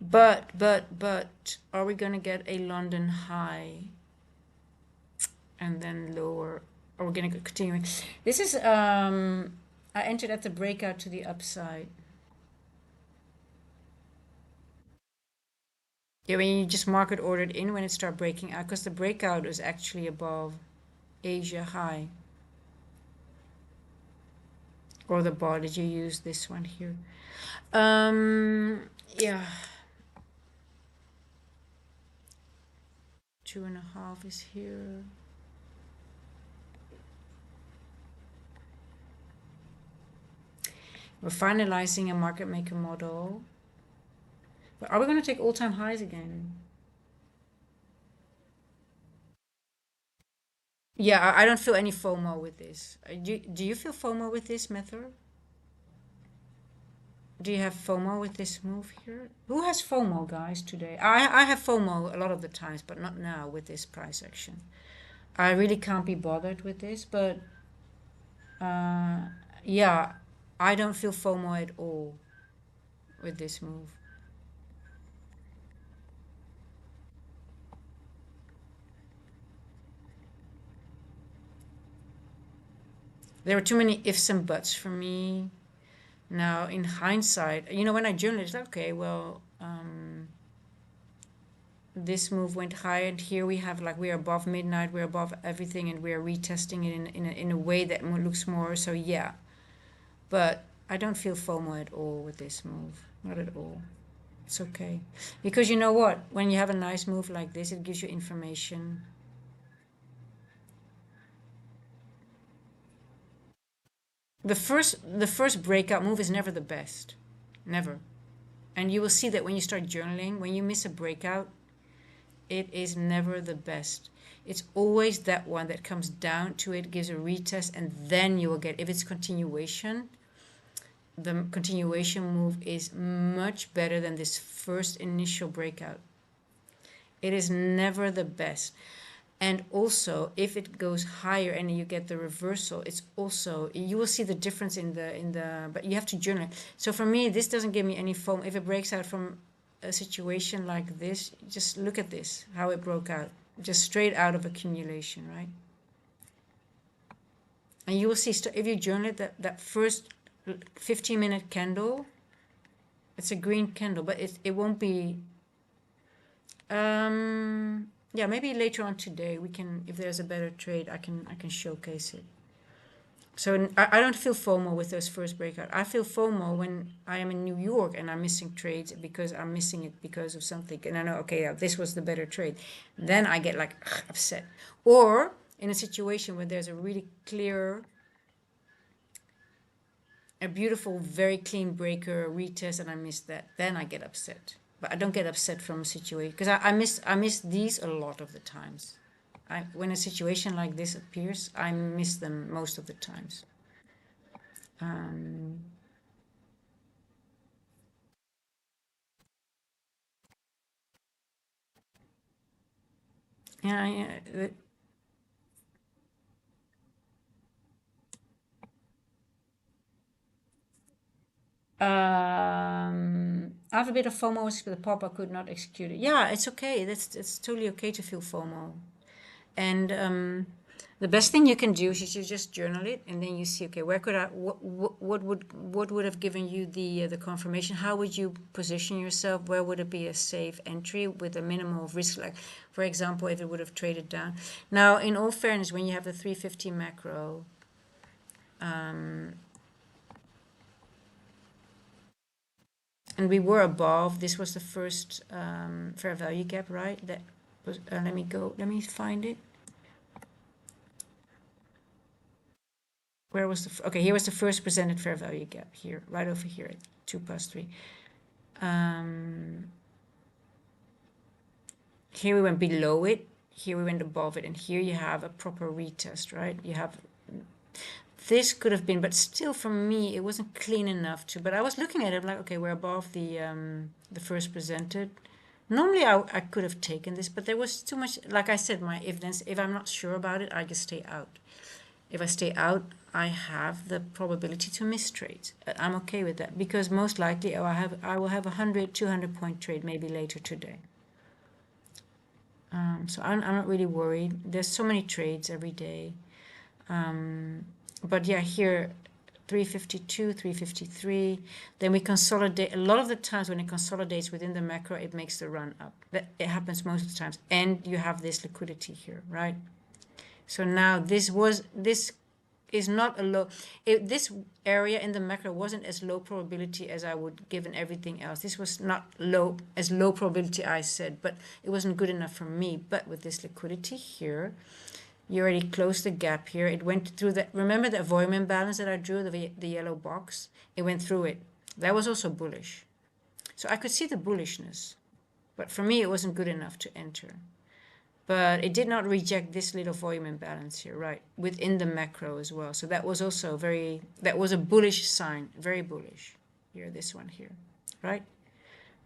But, are we going to get a London high and then lower? Or we're going to continue? This is, I entered at the breakout to the upside. Yeah, when you just market ordered in when it started breaking out, because the breakout is actually above Asia high. Or the bar, did you use this one here? Yeah. 2.5 is here. We're finalizing a market maker model. But are we going to take all-time highs again? Yeah, I don't feel any FOMO with this. Do you feel FOMO with this method? Do you have FOMO with this move here? Who has FOMO, guys, today? I have FOMO a lot of the times, but not now with this price action. I really can't be bothered with this, but yeah, I don't feel FOMO at all with this move. There were too many ifs and buts for me. Now, in hindsight, when I journal, it's like, okay, well, this move went high, and here we have like we're above midnight, we're above everything, and we're retesting it in a way that looks more. So yeah, but I don't feel FOMO at all with this move, not at all. It's okay, because you know what? When you have a nice move like this, it gives you information. The first breakout move is never the best, never. And you will see that when you start journaling, when you miss a breakout, it is never the best. It's always that one that comes down to it, gives a retest, and then you will get, if it's continuation, the continuation move is much better than this first initial breakout. It is never the best. And also, if it goes higher and you get the reversal, it's also, you will see the difference but you have to journal. So for me, this doesn't give me any foam. If it breaks out from a situation like this, just look at this, how it broke out, just straight out of accumulation, right? And you will see, if you journal it, that first 15-minute candle, it's a green candle, but it won't be, yeah, maybe later on today we can, if there's a better trade, I can showcase it. So I don't feel FOMO with those first breakout. I feel FOMO when I am in New York and I'm missing trades because I'm missing it because of something. And I know, okay, yeah, this was the better trade. Then I get like upset. Or in a situation where there's a really clear, a beautiful, very clean breaker, retest, and I miss that. Then I get upset. But I don't get upset from a situation because I miss these a lot of the times. When a situation like this appears, I miss them most of the times. Um, yeah, yeah. I have a bit of FOMO with the pop. I could not execute it. Yeah, it's okay. It's totally okay to feel FOMO. And the best thing you can do is you just journal it, and then you see, okay, where could I, what would have given you the confirmation? How would you position yourself? Where would it be a safe entry with a minimum of risk? Like, for example, if it would have traded down. Now, in all fairness, when you have the 350 macro, And we were above. This was the first fair value gap, right? That was, let me find it. Where was the, okay, here was the first presented fair value gap here, right over here at 2 plus 3. Here we went below it, here we went above it, and here you have a proper retest, right? You have, this could have been, but still for me, it wasn't clean enough to, but I was looking at it like, okay, we're above the first presented. Normally I could have taken this, but there was too much, like I said, my evidence, if I'm not sure about it, I just stay out. If I stay out, I have the probability to miss trades. I'm okay with that because most likely I will have a 100, 200 point trade maybe later today. So I'm not really worried. There's so many trades every day. But yeah, here 352, 353. Then we consolidate. A lot of the times when it consolidates within the macro, it makes the run up. That it happens most of the times. And you have this liquidity here, right? So now this is not a low, this area in the macro wasn't as low probability as I would given everything else. This was not as low probability I said, but it wasn't good enough for me. But with this liquidity here, you already closed the gap here. It went through that, remember the volume imbalance that I drew, the yellow box? It went through it. That was also bullish. So I could see the bullishness, but for me it wasn't good enough to enter. But it did not reject this little volume imbalance here, right? Within the macro as well. So that was also that was a bullish sign, very bullish. Here, this one here, right?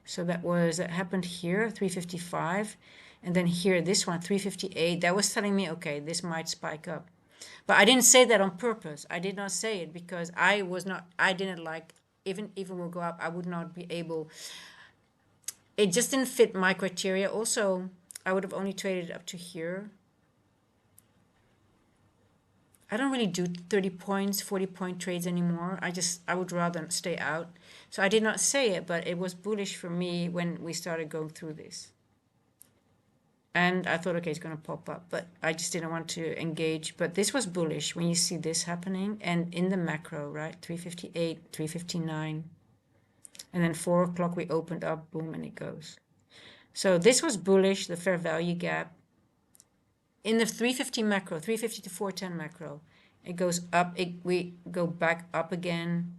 So that happened here, 355. And then here, this one, 358. That was telling me, okay, this might spike up. But I didn't say that on purpose. I did not say it because I didn't like, even if it will go up, I would not be able, it just didn't fit my criteria. Also, I would have only traded up to here. I don't really do 30 points, 40 point trades anymore. I would rather stay out. So I did not say it, but it was bullish for me when we started going through this. And I thought, okay, it's going to pop up, but I just didn't want to engage. But this was bullish when you see this happening. And in the macro, right, 358, 359. And then 4 o'clock we opened up, boom, and it goes. So this was bullish, the fair value gap. In the 350 macro, 350 to 410 macro, it goes up, we go back up again.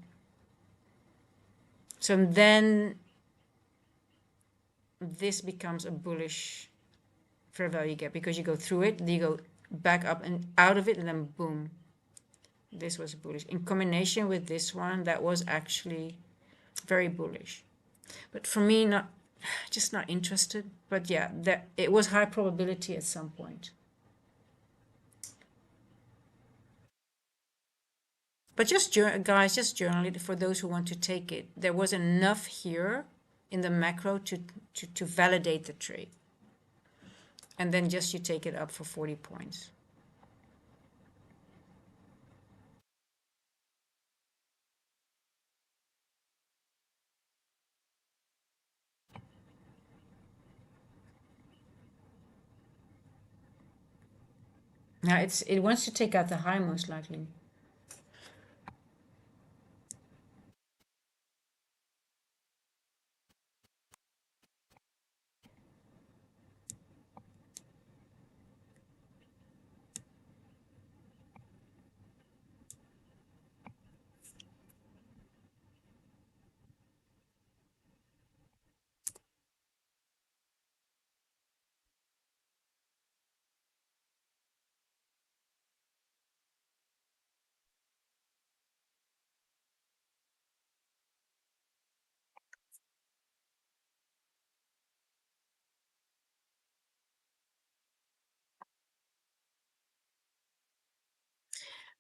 So then this becomes a bullish fair value gap because you go through it, then you go back up and out of it, and then boom. This was bullish. In combination with this one, that was actually very bullish. But for me, just not interested. But yeah, it was high probability at some point. But guys, just journal it for those who want to take it. There was enough here in the macro to validate the trade. And then just you take it up for 40 points. Now it wants to take out the high most likely.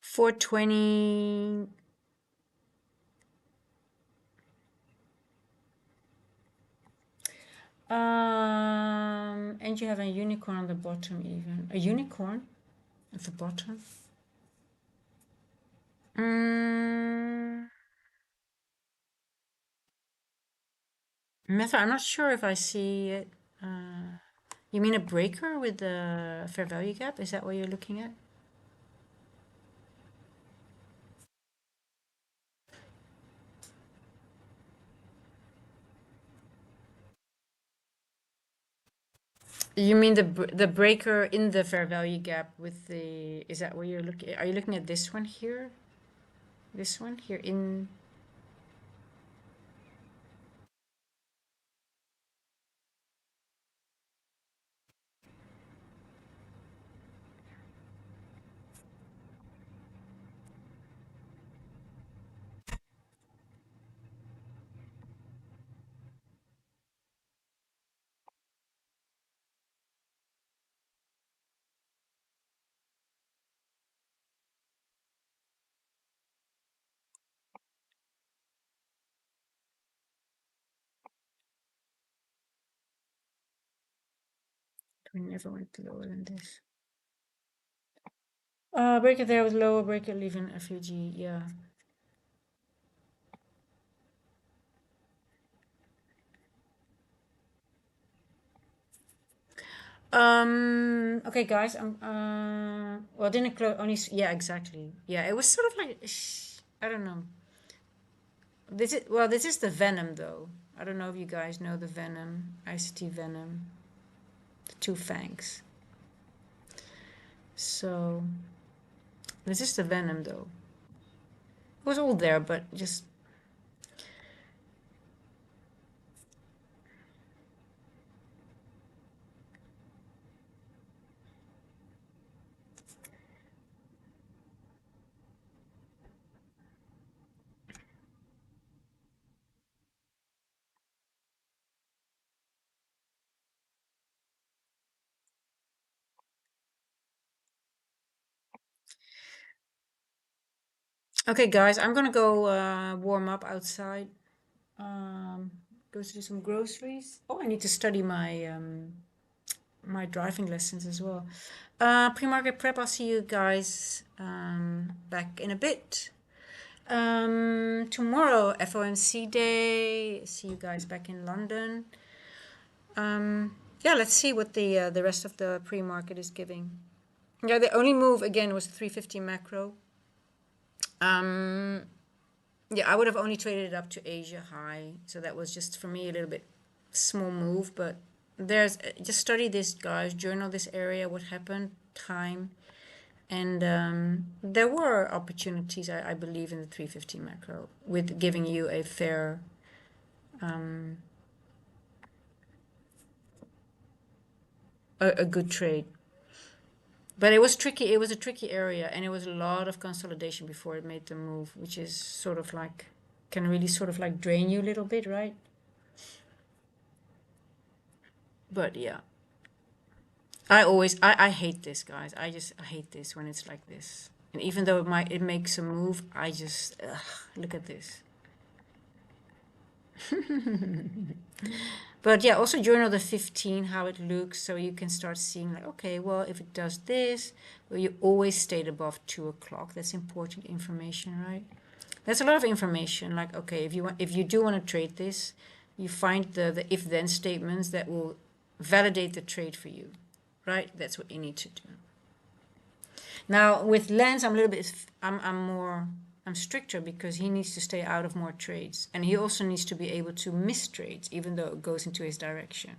$420. And you have a unicorn on the bottom even. A unicorn at the bottom. Method, I'm not sure if I see it. You mean a breaker with the fair value gap? Is that what you're looking at? You mean the breaker in the fair value gap with the, is that what you're looking, are you looking at this one here? This one here in, we never went lower than this. Breaker there was lower, breaker leaving FUG, yeah. Okay, guys. Well, didn't close only. Yeah, exactly. Yeah, it was sort of like I don't know. This is the Venom though. I don't know if you guys know the Venom, ICT Venom, the two fangs. So this is the Venom though. It was all there, but just. Okay, guys, I'm gonna go warm up outside. Go to do some groceries. Oh, I need to study my driving lessons as well. Pre-market prep. I'll see you guys back in a bit. Tomorrow, FOMC day. See you guys back in London. Yeah, let's see what the rest of the pre-market is giving. Yeah, the only move again was 350 macro. Yeah, I would have only traded it up to Asia high, so that was just for me a little bit small move. But there's just study this, guys. Journal this area, what happened, time, and there were opportunities, I believe, in the 350 macro with giving you a fair. A good trade. But it was tricky. It was a tricky area, and it was a lot of consolidation before it made the move, which is sort of like can really sort of like drain you a little bit, right? But yeah, I hate this, guys. I hate this when it's like this. And even though it makes a move, I just look at this. But yeah, also journal the 15, how it looks, so you can start seeing like, okay, well, if it does this, well, you always stayed above 2 o'clock. That's important information, right? That's a lot of information. Like, okay, if you do want to trade this, you find the if-then statements that will validate the trade for you, right? That's what you need to do. Now with Lance, I'm a little bit, I'm stricter because he needs to stay out of more trades, and he also needs to be able to miss trades, even though it goes into his direction.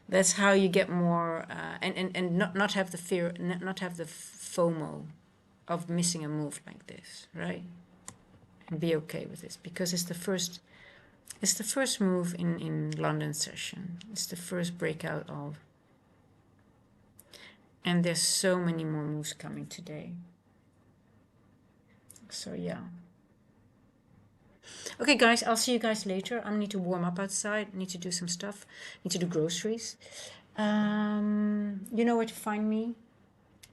That's how you get more, and not have the fear, not have the FOMO of missing a move like this, right? And be okay with this because it's the first move in London session. It's the first breakout of, and there's so many more moves coming today. So yeah. Okay, guys, I'll see you guys later. I need to warm up outside. Need to do some stuff. Need to do groceries. You know where to find me.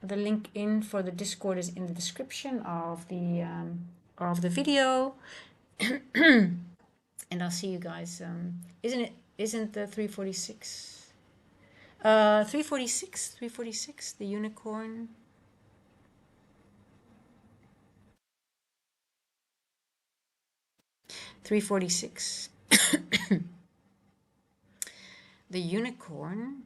The link in for the Discord is in the description of the video. And I'll see you guys. Isn't the 346? 346, the unicorn. 346. The unicorn.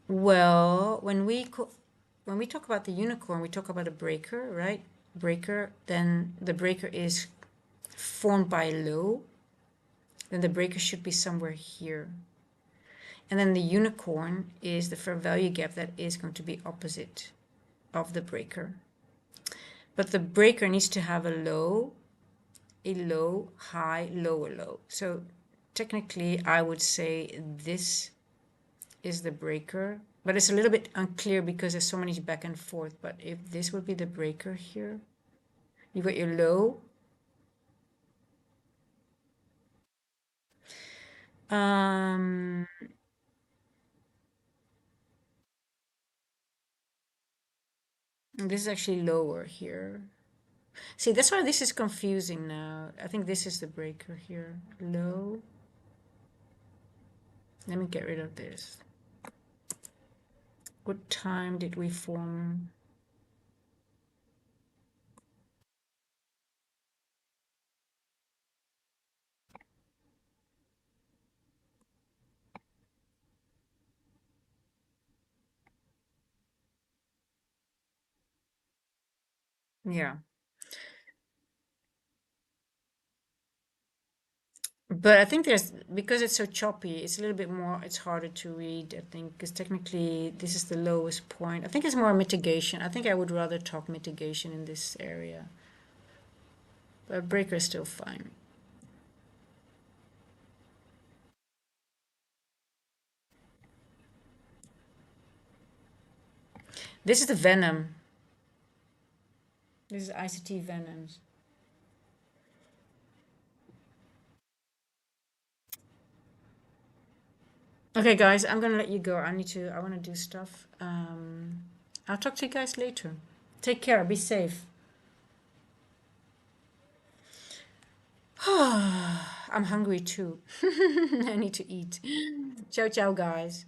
Well, when we talk about the unicorn, we talk about a breaker, right? Breaker. Then the breaker is formed by a low. then the breaker should be somewhere here. And then the unicorn is the fair value gap that is going to be opposite of the breaker. But the breaker needs to have a low, high, lower low. So technically I would say this is the breaker, but it's a little bit unclear because there's so many back and forth. But if this would be the breaker here, you got your low. This is actually lower here. See, that's why this is confusing now. I think this is the breaker here. Low. Let me get rid of this. What time did we form? Yeah. But I think there's, because it's so choppy, it's a little bit more, it's harder to read, I think, because technically this is the lowest point. I think it's more mitigation. I think I would rather talk mitigation in this area. But breaker is still fine. This is the venom. This is ICT venoms. Okay, guys, I'm gonna let you go. I want to do stuff. I'll talk to you guys later. Take care. Be safe. I'm hungry too. I need to eat. Ciao, ciao, guys.